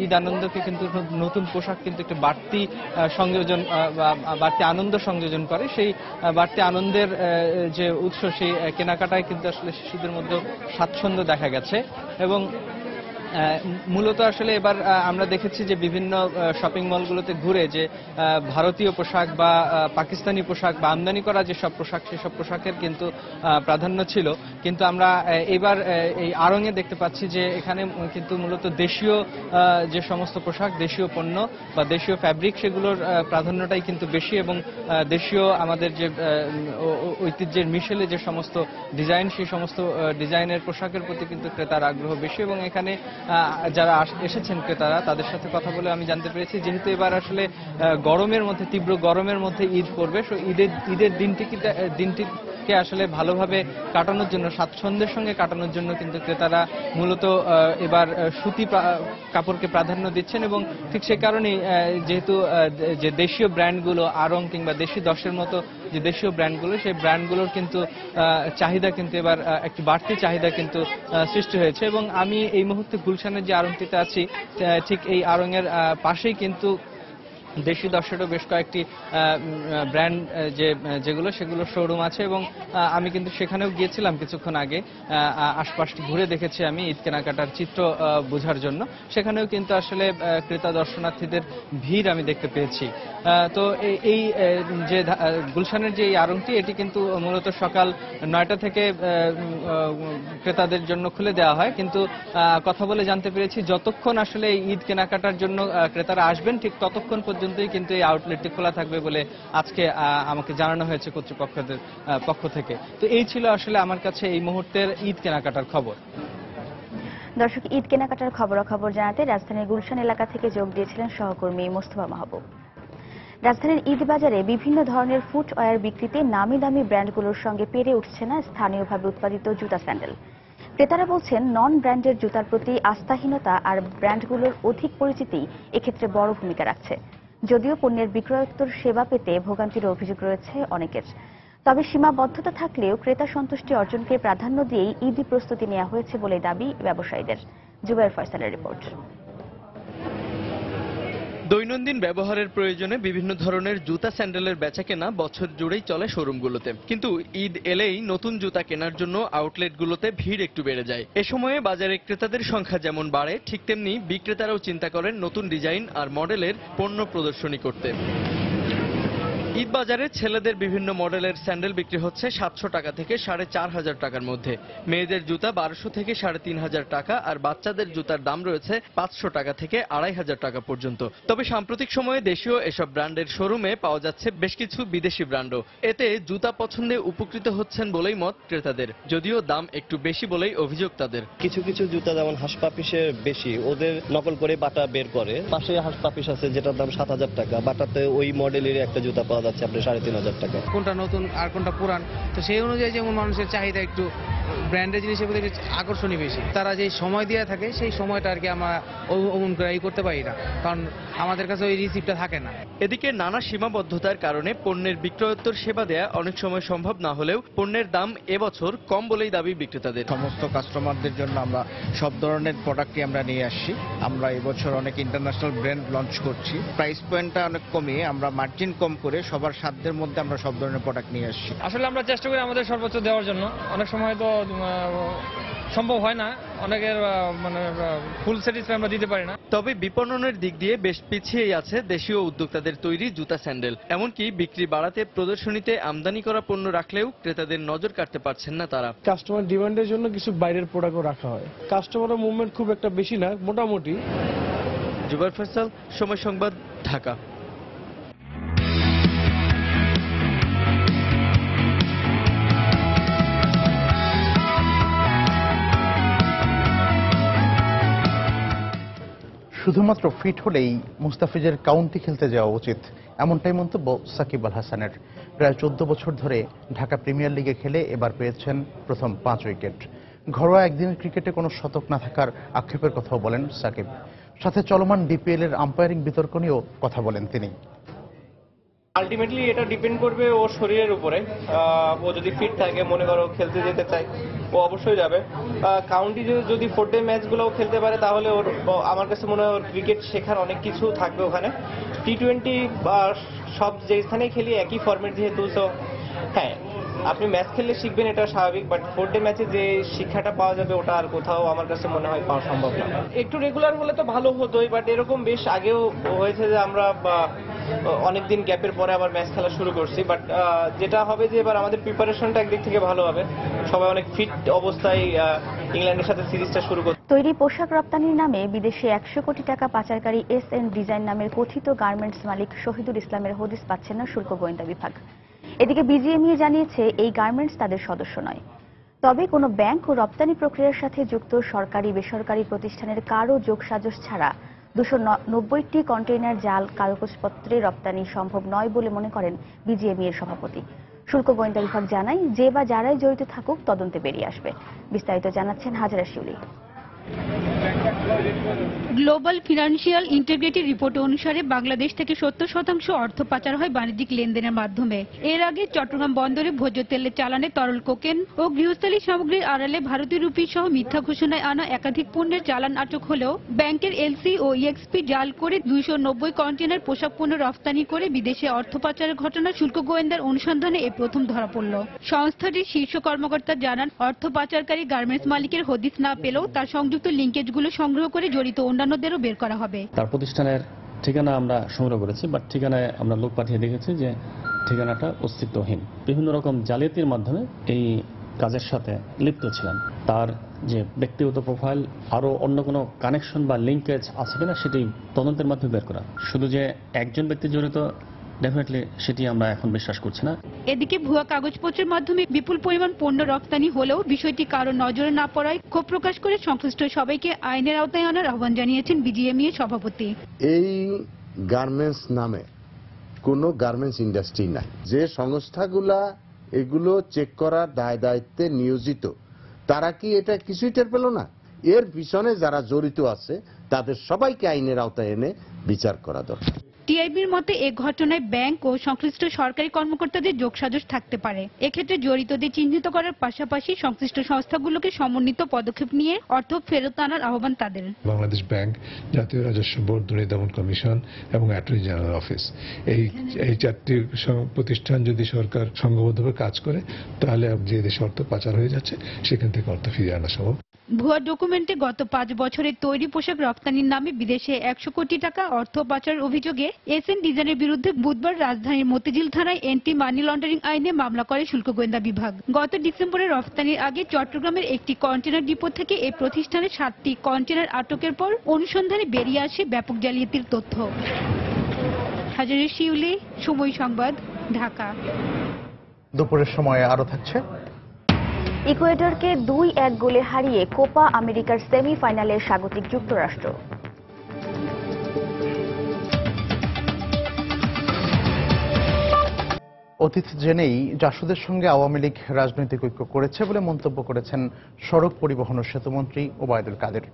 ঈদ আনন্দকে কিন্তু নতুন পোশাক কিন্তু একটি বাড়তি সংযোজন বা বাড়তি আনন্দ সংযোজন করে। সেই বাড়তি আনন্দের যে উৎস, সেই কেনাকাটায় কিন্তু আসলে শিশুদের মধ্যে স্বাচ্ছন্দ্য দেখা গেছে। এবং মূলত আসলে এবার আমরা দেখেছি যে বিভিন্ন শপিং মলগুলোতে ঘুরে যে ভারতীয় পোশাক বা পাকিস্তানি পোশাক বা আমদানি করা যেসব পোশাক, সেসব পোশাকের কিন্তু প্রাধান্য ছিল। কিন্তু আমরা এবার এই আড়ংয়ে দেখতে পাচ্ছি যে এখানে কিন্তু মূলত দেশীয় যে সমস্ত পোশাক, দেশীয় পণ্য বা দেশীয় ফ্যাব্রিক, সেগুলোর প্রাধান্যটাই কিন্তু বেশি। এবং দেশীয় আমাদের যে ঐতিহ্যের মিশেলে যে সমস্ত ডিজাইন, সেই সমস্ত ডিজাইনের পোশাকের প্রতি কিন্তু ক্রেতার আগ্রহ বেশি। এবং এখানে যারা এসেছেন ক্রেতারা, তাদের সাথে কথা বলে আমি জানতে পেরেছি যেহেতু এবার আসলে গরমের মধ্যে, তীব্র গরমের মধ্যে ঈদ পড়বে, সো ঈদের দিনটিকে আসলে ভালোভাবে কাটানোর জন্য, স্বাচ্ছন্দ্যের সঙ্গে কাটানোর জন্য কিন্তু ক্রেতারা মূলত এবার সুতি কাপড়কে প্রাধান্য দিচ্ছেন। এবং ঠিক সে কারণেই যেহেতু যে দেশীয় ব্র্যান্ডগুলো, আড়ং কিংবা দেশি দশের মতো যে দেশীয় ব্র্যান্ডগুলো, সেই ব্র্যান্ডগুলোর কিন্তু চাহিদা কিন্তু এবার একটি বাড়তি চাহিদা কিন্তু সৃষ্টি হয়েছে। এবং আমি এই মুহূর্তে গুলশানের যে আড়ংটিতে আছি, ঠিক এই আড়ংয়ের পাশেই কিন্তু দেশি দশেরও বেশ কয়েকটি ব্র্যান্ড সেগুলো শোরুম আছে। এবং আমি কিন্তু সেখানেও গিয়েছিলাম কিছুক্ষণ আগে, আশপাশটি ঘুরে দেখেছি আমি ঈদ কেনাকাটার চিত্র বোঝার জন্য। সেখানেও কিন্তু আসলে ক্রেতা দর্শনার্থীদের ভিড় আমি দেখতে পেয়েছি। তো এই যে গুলশানের যে এই আড়ংটি, এটি কিন্তু মূলত সকাল 9টা থেকে ক্রেতাদের জন্য খুলে দেওয়া হয়। কিন্তু কথা বলে জানতে পেরেছি যতক্ষণ আসলে ঈদ কেনাকাটার জন্য ক্রেতারা আসবেন, ঠিক ততক্ষণ পর্যন্তই কিন্তু এই আউটলেটটি খোলা থাকবে বলে আজকে আমাকে জানানো হয়েছে কর্তৃপক্ষদের পক্ষ থেকে। তো এই ছিল আসলে আমার কাছে এই মুহূর্তের ঈদ কেনাকাটার খবর। দর্শক, ঈদ কেনাকাটার খবরাখবর জানাতে রাজধানীর গুলশান এলাকা থেকে যোগ দিয়েছিলেন সহকর্মী মোস্তফা মাহবুব। রাজধানীর ঈদ বাজারে বিভিন্ন ধরনের ফুটওয়্যার বিক্রিতে নামি দামি ব্র্যান্ডগুলোর সঙ্গে পেরে উঠছে না স্থানীয়ভাবে উৎপাদিত জুতা স্যান্ডেল। ক্রেতারা বলছেন নন ব্র্যান্ডের জুতার প্রতি আস্থাহীনতা আর ব্র্যান্ডগুলোর অধিক পরিচিতি এক্ষেত্রে বড় ভূমিকা রাখছে। যদিও পণ্যের বিক্রয়োত্তর সেবা পেতে ভোগান্তির অভিযোগ রয়েছে অনেকের, তবে সীমাবদ্ধতা থাকলেও ক্রেতা সন্তুষ্টি অর্জনকে প্রাধান্য দিয়েই ঈদি প্রস্তুতি নেওয়া হয়েছে বলে দাবি ব্যবসায়ীদের। জুবায়ের ফয়সালের রিপোর্ট। দৈনন্দিন ব্যবহারের প্রয়োজনে বিভিন্ন ধরনের জুতা স্যান্ডেলের বেচাকেনা বছর জুড়েই চলে শোরুমগুলোতে, কিন্তু ঈদ এলেই নতুন জুতা কেনার জন্য আউটলেটগুলোতে ভিড় একটু বেড়ে যায়। এ সময়ে বাজারে ক্রেতাদের সংখ্যা যেমন বাড়ে, ঠিক তেমনি বিক্রেতারাও চিন্তা করেন নতুন ডিজাইন আর মডেলের পণ্য প্রদর্শনী করতে। ঈদ বাজারে ছেলেদের বিভিন্ন মডেলের স্যান্ডেল বিক্রি হচ্ছে 700 টাকা থেকে 4500 টাকার মধ্যে, মেয়েদের জুতা 1200 থেকে 3500 টাকা, আর বাচ্চাদের জুতার দাম রয়েছে 500 টাকা থেকে 2500 টাকা পর্যন্ত। তবে সাম্প্রতিক সময়ে দেশীয় এসব ব্র্যান্ডের শোরুমে পাওয়া যাচ্ছে বেশ কিছু বিদেশি ব্র্যান্ডও। এতে জুতা পছন্দে উপকৃত হচ্ছেন বলেই মত ক্রেতাদের, যদিও দাম একটু বেশি বলেই অভিযোগ তাদের। কিছু কিছু জুতা যেমন হাঁসপাপিসের বেশি, ওদের নকল করে বাটা বের করে। পাশে হাঁসপাপিস আছে যেটার দাম 7000 টাকা, বাটাতে ওই মডেলের একটা জুতা পাওয়া যাচ্ছে আপনার 3500 টাকা। কোনটা নতুন আর কোনটা পুরান, তো সেই অনুযায়ী যেমন মানুষের চাহিদা একটু ব্র্যান্ডের জিনিসের প্রতি আকর্ষণই বেশি। তারা যে সময় দিয়ে থাকে সেই সময়টা আর কি আমরা অমন করে করতে পারি না, কারণ আমাদের কাছে ওই রিসিপ্টটা থাকে না। এদিকে নানা সীমাবদ্ধতার কারণে পণ্যের বিক্রয়োত্তর সেবা দেয়া অনেক সময় সম্ভব না হলেও পণ্যের দাম এবছর কম বলেই দাবি বিক্রেতাদের। সমস্ত কাস্টমারদের জন্য আমরা সব ধরনের প্রোডাক্টই আমরা নিয়ে আসছি। আমরা এবছর অনেক ইন্টারন্যাশনাল ব্র্যান্ড লঞ্চ করছি। প্রাইস পয়েন্টটা অনেক কমিয়ে আমরা মার্জিন কম করে সবার সাধ্যের মধ্যে আমরা সব ধরনের প্রোডাক্ট নিয়ে আসছি। আসলে আমরা চেষ্টা করি আমাদের সর্বোচ্চ দেওয়ার জন্য। অনেক সময় তো সম্ভব হয় না, অনেকের ফুল স্যাটিসফাই আমরা দিতে পারি না। তবে বিপণনের দিক দিয়ে বেশ পিছিয়েই আছে দেশীয় উদ্যোক্তাদের তৈরি জুতা স্যান্ডেল। এমনকি বিক্রি বাড়াতে প্রদর্শনীতে আমদানি করা পণ্য রাখলেও ক্রেতাদের নজর কাটতে পারছেন না তারা। কাস্টমার ডিমান্ডের জন্য কিছু বাইরের প্রোডাক্টও রাখা হয়। কাস্টমারের মুভমেন্ট খুব একটা বেশি না, মোটামুটি। জুবাইর ফয়সাল, সময় সংবাদ, ঢাকা। শুধুমাত্র ফিট হলেই মুস্তাফিজের কাউন্টি খেলতে যাওয়া উচিত, এমনটাই মন্তব্য সাকিব আল হাসানের। প্রায় 14 বছর ধরে ঢাকা প্রিমিয়ার লিগে খেলে এবার পেয়েছেন প্রথম 5 উইকেট। ঘরোয়া একদিনের ক্রিকেটে কোনো শতক না থাকার আক্ষেপের কথাও বলেন সাকিব। সাথে চলমান বিপিএল এর আম্পায়ারিং বিতর্ক নিয়েও কথা বলেন তিনি। আলটিমেটলি এটা ডিপেন্ড করবে ওর শরীরের উপরে। ও যদি ফিট থাকে, মনে করো খেলতে যেতে চায়, ও অবশ্যই যাবে। কাউন্টি যদি 4 ডে ম্যাচগুলোও খেলতে পারে তাহলে ওর, আমার কাছে মনে হয় ওর ক্রিকেট শেখার অনেক কিছু থাকবে ওখানে। টি20 বা সব যে স্থানেই খেলি একই ফরম্যাট যেহেতু, তো হ্যাঁ আপনি ম্যাচ খেললে শিখবেন, এটা স্বাভাবিক। বাট 4 ডে ম্যাচে যে শিক্ষাটা পাওয়া যাবে ওটা আর কোথাও আমার কাছে মনে হয় পাওয়া সম্ভব না। একটু রেগুলার হলে তো ভালো হতোই, বাট এরকম বেশ আগেও হয়েছে যে আমরা অনেকদিন গ্যাপের পরে আবার ম্যাচ খেলা শুরু করছি। বাট যেটা হবে যে এবার আমাদের প্রিপারেশনটা একদিক থেকে ভালো হবে, সবাই অনেক ফিট অবস্থায় ইংল্যান্ডের সাথে সিরিজটা শুরু করছে। তৈরি পোশাক রপ্তানির নামে বিদেশে 100 কোটি টাকা পাচারকারী এসএন ডিজাইন নামের কথিত গার্মেন্টস মালিক শহীদুল ইসলামের হদিস পাচ্ছেন না শুল্ক গোয়েন্দা বিভাগ। এদিকে বিজিএমইএ জানিয়েছে এই গার্মেন্টস তাদের সদস্য নয়। তবে কোনো ব্যাংক ও রপ্তানি প্রক্রিয়ার সাথে যুক্ত সরকারি বেসরকারি প্রতিষ্ঠানের কারও যোগসাজশ ছাড়া 290টি কন্টেইনার জাল কাগজপত্রে রপ্তানি সম্ভব নয় বলে মনে করেন বিজিএমইএর সভাপতি। শুল্ক গোয়েন্দা বিভাগ জানায় যে বা যারাই জড়িত থাকুক তদন্তে বেরিয়ে আসবে। বিস্তারিত জানাচ্ছেন হাজারা শিউলি। গ্লোবাল ফিনান্সিয়াল ইন্টিগ্রিটি রিপোর্ট অনুসারে বাংলাদেশ থেকে 70% অর্থ পাচার হয় বাণিজ্যিক লেনদেনের মাধ্যমে। এর আগে চট্টগ্রাম বন্দরে ভোজ্য তেলের চালানে তরল কোকেন ও গৃহস্থালী সামগ্রীর আড়ালে ভারতীয় রুপি সহ মিথ্যা ঘোষণায় আনা একাধিক পণ্যের চালান আটক হলেও ব্যাংকের এলসি ও ইএক্সপি জাল করে 290 কন্টেইনার পোশাক পণ্য রফতানি করে বিদেশে অর্থ পাচারের ঘটনা শুল্ক গোয়েন্দার অনুসন্ধানে এই প্রথম ধরা পড়ল। সংস্থাটির শীর্ষ কর্মকর্তা জানান, অর্থ পাচারকারী গার্মেন্টস মালিকের হদিস না পেলেও তার সংযুক্ত লিঙ্কেজগুলো সংগ্রহ করে জড়িত অন্যান্যদেরও বের করা হবে। তার প্রতিষ্ঠানের ঠিকানা আমরা সংগ্রহ করেছি, বাট ঠিকানায় আমরা লোক পাঠিয়ে দেখেছি যে ঠিকানাটা অস্তিত্বহীন। বিভিন্ন রকম জালিয়াতির মাধ্যমে এই কাজের সাথে লিপ্ত ছিলেন। তার যে ব্যক্তিগত প্রোফাইল, আরও অন্য কোনো কানেকশন বা লিঙ্কেজ আছে কিনা সেটি তদন্তের মাধ্যমে বের করা। শুধু যে একজন ব্যক্তি জড়িত, ডেফিনেটলি সেটি আমরা এখন বিশ্বাস করছি না। এদিকে ভুয়া কাগজপত্রের মাধ্যমে বিপুল পরিমাণ পণ্য রপ্তানি হলেও বিষয়টি কারো নজরে না পড়ায় ক্ষোভ প্রকাশ করে সংশ্লিষ্ট সবাইকে আইনের আওতায় আনার আহ্বান জানিয়েছেন বিজিএমইএ সভাপতি। এই গার্মেন্টস নামে কোনো গার্মেন্টস ইন্ডাস্ট্রি নাই। যে সংস্থাগুলা এগুলো চেক করার দায়িত্বে নিয়োজিত, তারা কি এটা কিছুই টের পেল না? এর পিছনে যারা জড়িত আছে তাদের সবাইকে আইনের আওতায় এনে বিচার করা দরকার। টিআইবির মতে এ ঘটনায় ব্যাংক ও সংশ্লিষ্ট সরকারি কর্মকর্তাদের যোগসাজশ থাকতে পারে। এক্ষেত্রে জড়িতদের চিহ্নিত করার পাশাপাশি সংশ্লিষ্ট সংস্থাগুলোকে সমন্বিত পদক্ষেপ নিয়ে অর্থ ফেরত আনার আহ্বান তাদের। বাংলাদেশ ব্যাংক, জাতীয় রাজস্ব বোর্ড, দুর্নীতি দমন কমিশন এবং অ্যাটর্নি জেনারেল অফিস, এই 4টি প্রতিষ্ঠান যদি সরকার সংঘবদ্ধভাবে কাজ করে তাহলে যে দেশে অর্থ পাচার হয়ে যাচ্ছে সেখান থেকে অর্থ ফিরিয়ে আনা সম্ভব। ভুয়া ডকুমেন্টে গত 5 বছরে তৈরি পোশাক রপ্তানির নামে বিদেশে 100 কোটি টাকা অর্থ পাচারের অভিযোগে এসএন ডিজাইনের বিরুদ্ধে বুধবার রাজধানীর মতিঝিল থানায় এন্টি মানি লন্ডারিং আইনে মামলা করে শুল্ক গোয়েন্দা বিভাগ। গত ডিসেম্বরে রপ্তানির আগে চট্টগ্রামের একটি কন্টেনার ডিপো থেকে এই প্রতিষ্ঠানের 7টি কন্টেনার আটকের পর অনুসন্ধানে বেরিয়ে আসে ব্যাপক জালিয়াতির তথ্য। হাজারে শিউলি, সময় সংবাদ, ঢাকা। দুপুরের সময়ে আরো থাকছে। ইকুয়েডরকে 2-1 গোলে হারিয়ে কোপা আমেরিকার সেমিফাইনালে স্বাগতিক যুক্তরাষ্ট্র। অতীত জেনেই জাসদের সঙ্গে আওয়ামী লীগ রাজনৈতিক ঐক্য করেছে বলে মন্তব্য করেছেন সড়ক পরিবহন ও সেতুমন্ত্রী ওবায়দুল কাদের।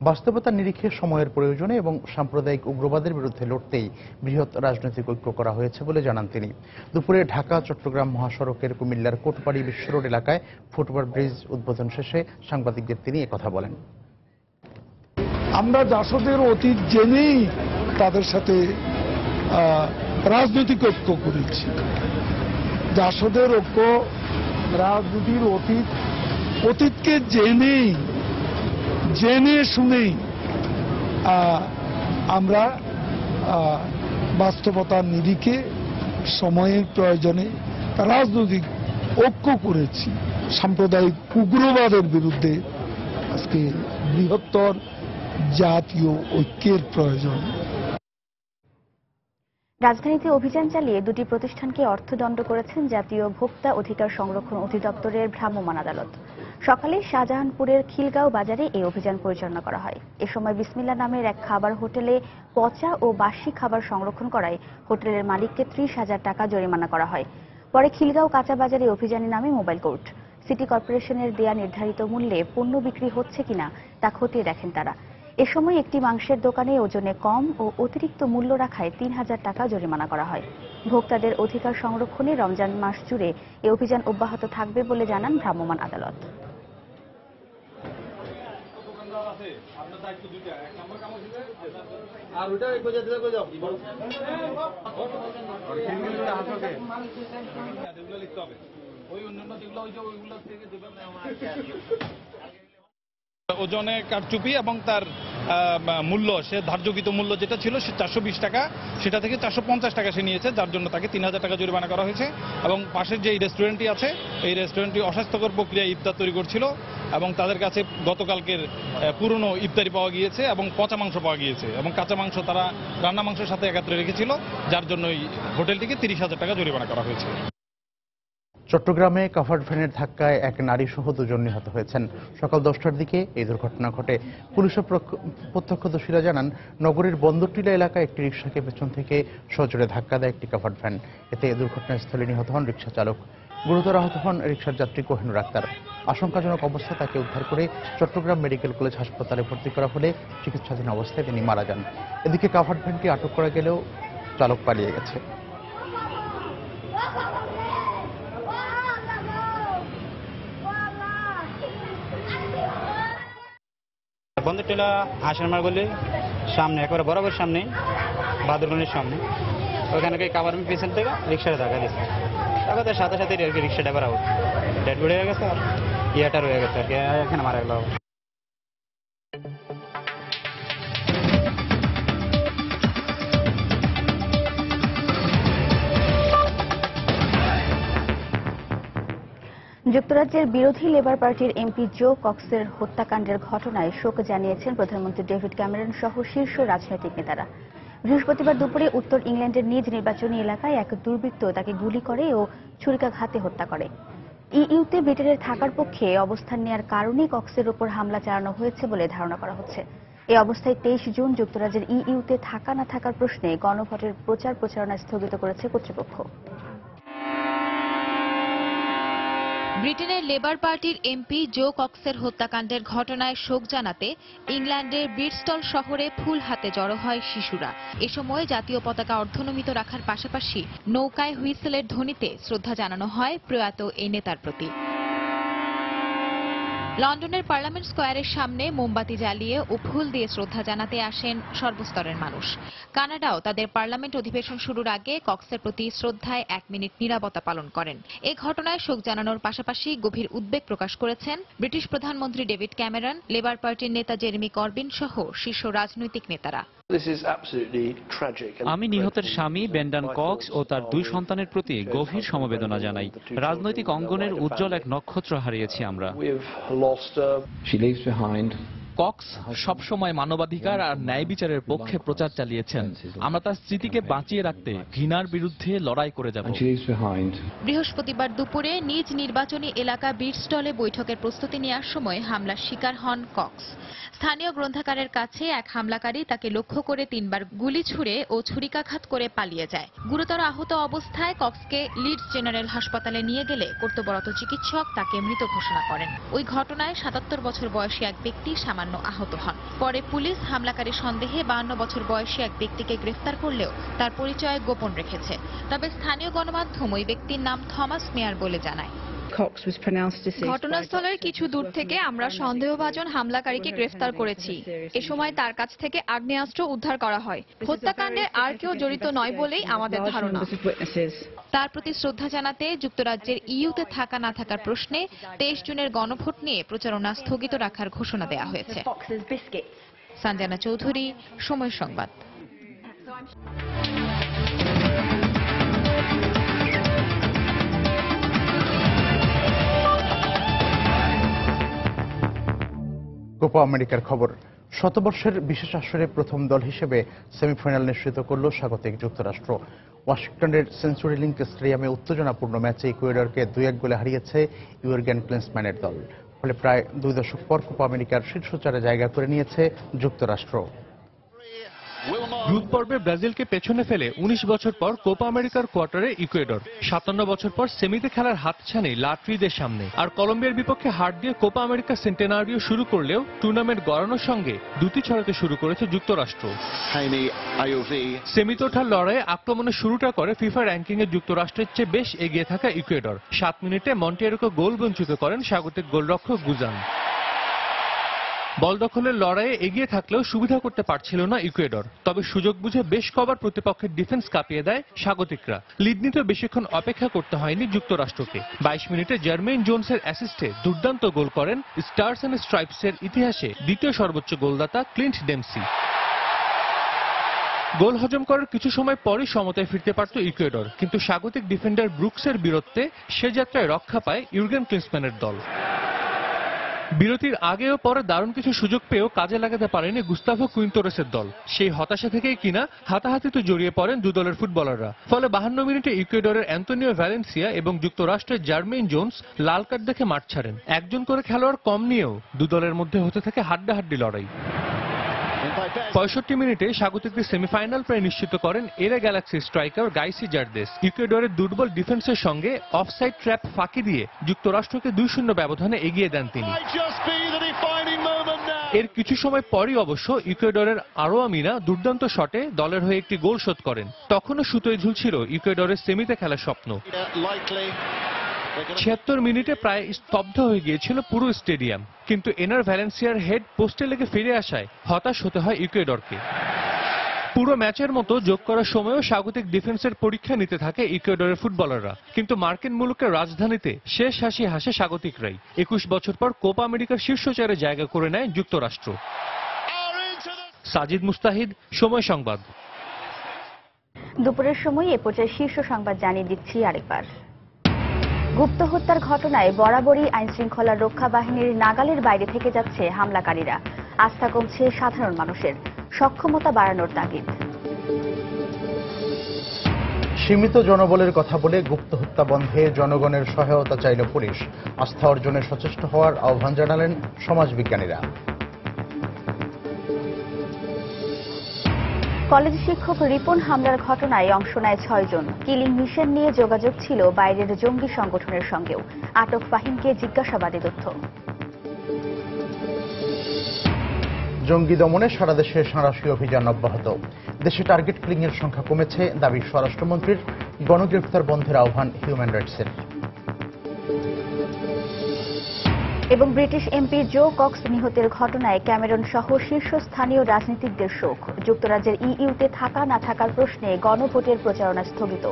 বাস্তবতার নিরিখে সময়ের প্রয়োজনে এবং সাম্প্রদায়িক উগ্রবাদের বিরুদ্ধে লড়তেই বৃহৎ রাজনৈতিক ঐক্য করা হয়েছে বলে জানান তিনি। দুপুরে ঢাকা চট্টগ্রাম মহাসড়কের কুমিল্লার কোটবাড়ি বিশ্ব রোড এলাকায় ফুটওভার ব্রিজ উদ্বোধন শেষে সাংবাদিকদের তিনি একথা বলেন। আমরা জাসদের অতীত জেনেই তাদের সাথে রাজনৈতিক ঐক্য করেছি। জাসদের ঐক্য রাজনীতির অতীতকে জেনে শুনেই আমরা বাস্তবতার নিরিখে সময়ের প্রয়োজনে রাজনৈতিক ঐক্য করেছি। সাম্প্রদায়িক উগ্রবাদের বিরুদ্ধে আজকে বৃহত্তর জাতীয় ঐক্যের প্রয়োজন। রাজধানীতে অভিযান চালিয়ে দুটি প্রতিষ্ঠানকে অর্থদণ্ড করেছেন জাতীয় ভোক্তা অধিকার সংরক্ষণ অধিদপ্তরের ভ্রাম্যমাণ আদালত। সকালে শাহজাহানপুরের খিলগাঁও বাজারে এই অভিযান পরিচালনা করা হয়। এ সময় বিসমিল্লাহ নামের এক খাবার হোটেলে পচা ও বাসি খাবার সংরক্ষণ করায় হোটেলের মালিককে 30,000 টাকা জরিমানা করা হয়। পরে খিলগাঁও কাঁচা বাজারে অভিযানে নামে মোবাইল কোর্ট। সিটি কর্পোরেশনের দেয়া নির্ধারিত মূল্যে পণ্য বিক্রি হচ্ছে কিনা তা খতিয়ে দেখেন তারা। এ সময় একটি মাংসের দোকানে ওজনে কম ও অতিরিক্ত মূল্য রাখায় 3,000 টাকা জরিমানা করা হয়। ভোক্তাদের অধিকার সংরক্ষণে রমজান মাস জুড়ে এ অভিযান অব্যাহত থাকবে বলে জানান ভ্রাম্যমাণ আদালত। ওজনে কারচুপি এবং তার মূল্য, সে ধার্যকৃত মূল্য যেটা ছিল সে 420 টাকা, সেটা থেকে 450 টাকা সে নিয়েছে, যার জন্য তাকে 3,000 টাকা জরিমানা করা হয়েছে। এবং পাশের যে রেস্টুরেন্টটি আছে, এই রেস্টুরেন্টটি অস্বাস্থ্যকর প্রক্রিয়ায় ইফতার তৈরি করছিল এবং তাদের কাছে গতকালকের পুরনো ইফতারি পাওয়া গিয়েছে এবং পচা মাংস পাওয়া গিয়েছে এবং কাঁচা মাংস তারা রান্না মাংসের সাথে একত্রে রেখেছিল, যার জন্য এই হোটেলটিকে 30,000 টাকা জরিমানা করা হয়েছে। চট্টগ্রামে কাভার্ড ভ্যানের ধাক্কায় এক নারী সহ 2 জন নিহত হয়েছেন। সকাল 10টার দিকে এই দুর্ঘটনা ঘটে। পুলিশের প্রত্যক্ষদর্শীরা জানান, নগরীর বন্দরটিলা এলাকায় একটি রিকশাকে পেছন থেকে সজোরে ধাক্কা দেয় একটি কাভার্ড ভ্যান। এতে দুর্ঘটনাস্থলে নিহত হন রিকশা চালক। গুরুতর আহত হন রিকশার যাত্রী কোহিনুর আক্তার। আশঙ্কাজনক অবস্থায় তাকে উদ্ধার করে চট্টগ্রাম মেডিকেল কলেজ হাসপাতালে ভর্তি করা হলে চিকিৎসাধীন অবস্থায় তিনি মারা যান। এদিকে কাভার্ড ভ্যানটি আটক করা গেলেও চালক পালিয়ে গেছে। বন্দরটিলা হাসিমার গলি সামনে, একেবারে বরাবর সামনে, বাদুরগঞ্জের সামনে, ওইখানে কাভার পিছন থেকে রিক্সাটা ধাক্কা দিচ্ছে। তারপর তার সাথে সাথে আর কি রিক্সা ড্রাইভার আউট, ডেড বডি হয়ে গেছে আর ইয়াটা রয়ে গেছে আর কি, এখানে মারা গেল। যুক্তরাজ্যের বিরোধী লেবার পার্টির এমপি জো কক্সের হত্যাকাণ্ডের ঘটনায় শোক জানিয়েছেন প্রধানমন্ত্রী ডেভিড ক্যামেরন সহ শীর্ষ রাজনৈতিক নেতারা। বৃহস্পতিবার দুপুরে উত্তর ইংল্যান্ডের নিজ নির্বাচনী এলাকায় এক দুর্বৃত্ত তাকে গুলি করে ও ছুরিকাঘাতে হত্যা করে। ইইউতে ব্রিটেনের থাকার পক্ষে অবস্থান নেওয়ার কারণেই কক্সের উপর হামলা চালানো হয়েছে বলে ধারণা করা হচ্ছে। এই অবস্থায় 23 জুন যুক্তরাজ্যের ইইউতে থাকা না থাকার প্রশ্নে গণভোটের প্রচারণা স্থগিত করেছে কর্তৃপক্ষ। ব্রিটেনের লেবার পার্টির এমপি জো কক্সের হত্যাকাণ্ডের ঘটনায় শোক জানাতে ইংল্যান্ডের ব্রিস্টল শহরে ফুল হাতে জড়ো হয় শিশুরা। এ সময় জাতীয় পতাকা অর্ধনমিত রাখার পাশাপাশি নৌকায় হুইসেলের ধ্বনিতে শ্রদ্ধা জানানো হয় প্রয়াত এই নেতার প্রতি। লন্ডনের পার্লামেন্ট স্কয়ারের সামনে মোমবাতি জ্বালিয়ে ও ফুল দিয়ে শ্রদ্ধা জানাতে আসেন সর্বস্তরের মানুষ। কানাডাও তাদের পার্লামেন্ট অধিবেশন শুরুর আগে কক্সের প্রতি শ্রদ্ধায় 1 মিনিট নীরবতা পালন করেন। এই ঘটনায় শোক জানানোর পাশাপাশি গভীর উদ্বেগ প্রকাশ করেছেন ব্রিটিশ প্রধানমন্ত্রী ডেভিড ক্যামেরন, লেবার পার্টির নেতা জেরেমি করবিন সহ শীর্ষ রাজনৈতিক নেতারা। আমি নিহতের স্বামী ব্রেন্ডন কক্স ও তার 2 সন্তানের প্রতি গভীর সমবেদনা জানাই। রাজনৈতিক অঙ্গনের উজ্জ্বল এক নক্ষত্র হারিয়েছি আমরা। কক্স সবসময় মানবাধিকার আর ন্যায় বিচারের পক্ষে প্রচার চালিয়েছেন। আমরা তার স্মৃতিকে বাঁচিয়ে রাখতে ঘৃণার বিরুদ্ধে লড়াই করে যাব। বৃহস্পতিবার দুপুরে নিজ নির্বাচনী এলাকা বিটস্টলে বৈঠকের প্রস্তুতি নেওয়ার সময় হামলার শিকার হন কক্স। স্থানীয় গ্রন্থাগারের কাছে এক হামলাকারী তাকে লক্ষ্য করে 3 বার গুলি ছুড়ে ও ছুরিকাঘাত করে পালিয়ে যায়। গুরুতর আহত অবস্থায় কক্সকে লিডস জেনারেল হাসপাতালে নিয়ে গেলে কর্তব্যরত চিকিৎসক তাকে মৃত ঘোষণা করেন। ওই ঘটনায় 77 বছর বয়সী এক ব্যক্তি সামান্য আহত হন। পরে পুলিশ হামলাকারী সন্দেহে 52 বছর বয়সী এক ব্যক্তিকে গ্রেফতার করলেও তার পরিচয় গোপন রেখেছে। তবে স্থানীয় গণমাধ্যম ওই ব্যক্তির নাম থমাস মেয়ার বলে জানায়। ঘটনাস্থলের কিছু দূর থেকে আমরা সন্দেহভাজন হামলাকারীকে গ্রেফতার করেছি। এ সময় তার কাছ থেকে আগ্নেয়াস্ত্র উদ্ধার করা হয়। হত্যাকাণ্ডে আর কেউ জড়িত নয় বলেই আমাদের ধারণা। তার প্রতি শ্রদ্ধা জানাতে যুক্তরাজ্যের ইইউতে থাকা না থাকার প্রশ্নে 23 জুনের গণভোট নিয়ে প্রচারণা স্থগিত রাখার ঘোষণা দেওয়া হয়েছে। সঞ্জনা চৌধুরী, সময় সংবাদ। কোপা আমেরিকার খবর। শতবর্ষের বিশেষ আসরে প্রথম দল হিসেবে সেমিফাইনাল নিশ্চিত করল স্বাগতিক যুক্তরাষ্ট্র। ওয়াশিংটনের সেঞ্চুরি লিংক স্টেডিয়ামে উত্তেজনাপূর্ণ ম্যাচে ইকুয়েডরকে 2-1 গোলে হারিয়েছে ইউরগেন ক্লিন্সম্যানের দল। ফলে প্রায় 2 দশক পর কোপা আমেরিকার শীর্ষ 4-এ জায়গা করে নিয়েছে যুক্তরাষ্ট্র। গ্রুপ পর্বে ব্রাজিলকে পেছনে ফেলে 19 বছর পর কোপা আমেরিকার কোয়ার্টারে ইকুয়েডর। 57 বছর পর সেমিতে খেলার হাতছানি লাটভিদের সামনে। আর কলম্বিয়ার বিপক্ষে হার দিয়ে কোপা আমেরিকা সেন্টেনারিও শুরু করলেও টুর্নামেন্ট গড়ানোর সঙ্গে দুটি ছড়াতে শুরু করেছে যুক্তরাষ্ট্র। সেমিতে ওঠার লড়াইয়ে আক্রমণের শুরুটা করে ফিফা র্যাঙ্কিংয়ে যুক্তরাষ্ট্রের চেয়ে বেশ এগিয়ে থাকা ইকুয়েডর। 7 মিনিটে মন্টিয়েরোকে গোল বঞ্চিত করেন স্বাগতিক গোলরক্ষক গুজান। বল দখলের লড়াইয়ে এগিয়ে থাকলেও সুবিধা করতে পারছিল না ইকুয়েডর। তবে সুযোগ বুঝে বেশ কবার প্রতিপক্ষের ডিফেন্স কাঁপিয়ে দেয় স্বাগতিকরা। লিড নিতে বেশিক্ষণ অপেক্ষা করতে হয়নি যুক্তরাষ্ট্রকে। 22 মিনিটে জার্মেইন জোনসের অ্যাসিস্টে দুর্দান্ত গোল করেন স্টার্স অ্যান্ড স্ট্রাইপসের ইতিহাসে দ্বিতীয় সর্বোচ্চ গোলদাতা ক্লিন্ট ডেমসি। গোল হজম করার কিছু সময় পরই সমতায় ফিরতে পারত ইকুয়েডর, কিন্তু স্বাগতিক ডিফেন্ডার ব্রুকসের বীরত্বে সে যাত্রায় রক্ষা পায় ইউরগেন ক্লিন্সম্যানের দল। বিরতির আগে ও পরে দারুণ কিছু সুযোগ পেয়েও কাজে লাগাতে পারেনি গুস্তাভো কুইন্তোরেসের দল। সেই হতাশা থেকেই কিনা হাতাহাতিতে জড়িয়ে পড়েন দু দলের ফুটবলাররা। ফলে 52 মিনিটে ইকুয়েডরের অ্যান্তোনিও ভ্যালেন্সিয়া এবং যুক্তরাষ্ট্রের জার্মেইন জোন্স লাল কার্ড দেখে মাঠ ছাড়েন। একজন করে খেলোয়াড় কম নিয়েও দু দলের মধ্যে হতে থাকে হাড্ডাহাড্ডি লড়াই। 65 মিনিটে স্বাগতিকদের সেমিফাইনাল প্রায় নিশ্চিত করেন এরা গ্যালাক্সির স্ট্রাইকার গাইসি জার্দেস। ইকুয়েডরের দুর্বল ডিফেন্সের সঙ্গে অফসাইড ট্র্যাপ ফাঁকি দিয়ে যুক্তরাষ্ট্রকে 2-0 ব্যবধানে এগিয়ে দেন তিনি। এর কিছু সময় পরই অবশ্য ইকুয়েডরের আরোয়া মিনা দুর্দান্ত শটে দলের হয়ে একটি গোল শোধ করেন। তখনও সুতোয় ঝুলছিল ইকুয়েডরের সেমিতে খেলার স্বপ্ন। 76 মিনিটে প্রায় স্তব্ধ হয়ে গিয়েছিল পুরো স্টেডিয়াম, কিন্তু এনার ভ্যালেন্সিয়ার হেড পোস্টে লেগে ফিরে আসায় হতাশ হতে হয় ইকুয়েডরকে। পুরো ম্যাচের মতো যোগ করার সময়ও স্বাগতিক ডিফেন্সের পরীক্ষা নিতে থাকে ইকুয়েডরের ফুটবলাররা, কিন্তু মার্কিন মুলুকের রাজধানীতে শেষ হাসি হাসে স্বাগতিকরাই। 21 বছর পর কোপা আমেরিকার শীর্ষ 4-এ জায়গা করে নেয় যুক্তরাষ্ট্র। সাজিদ মুস্তাহিদ, সময় সংবাদ। দুপুরের সময় এ পর্যায়ে শীর্ষ সংবাদ জানিয়ে দিচ্ছি আরেকবার। গুপ্ত হত্যার ঘটনায় বরাবরই আইনশৃঙ্খলা রক্ষা বাহিনীর নাগালের বাইরে থেকে যাচ্ছে হামলাকারীরা। আস্থা কমছে সাধারণ মানুষের, সক্ষমতা বাড়ানোর তাগিদ। সীমিত জনবলের কথা বলে গুপ্ত হত্যা বন্ধে জনগণের সহায়তা চাইল পুলিশ। আস্থা অর্জনে সচেষ্ট হওয়ার আহ্বান জানালেন সমাজবিজ্ঞানীরা। কলেজ শিক্ষক রিপন হামলার ঘটনায় অংশ নেয় 6 জন। কিলিং মিশন নিয়ে যোগাযোগ ছিল বাইরের জঙ্গি সংগঠনের সঙ্গেও। আটক ফাহিমকে জিজ্ঞাসাবাদে তথ্য। জঙ্গি দমনে সারা দেশে সাঁড়াশি অভিযান অব্যাহত। দেশে টার্গেট কিলিং এর সংখ্যা কমেছে, দাবি স্বরাষ্ট্রমন্ত্রীর। গণগ্রেফতার বন্ধের আহ্বান হিউম্যান রাইটসের। এবং ব্রিটিশ এমপি জো কক্স নিহতের ঘটনায় ক্যামেরন সহ শীর্ষস্থানীয় রাজনীতিকদের শোক। যুক্তরাজ্যের ইইউতে থাকা না থাকার প্রশ্নে গণভোটের প্রচারণা স্থগিত।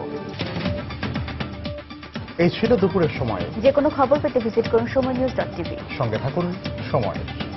এই ছিল দুপুরের সময়। যে কোনো খবর পেতে ভিজিট করুন সময়নিউজ.টিভি। সঙ্গে থাকুন সময়।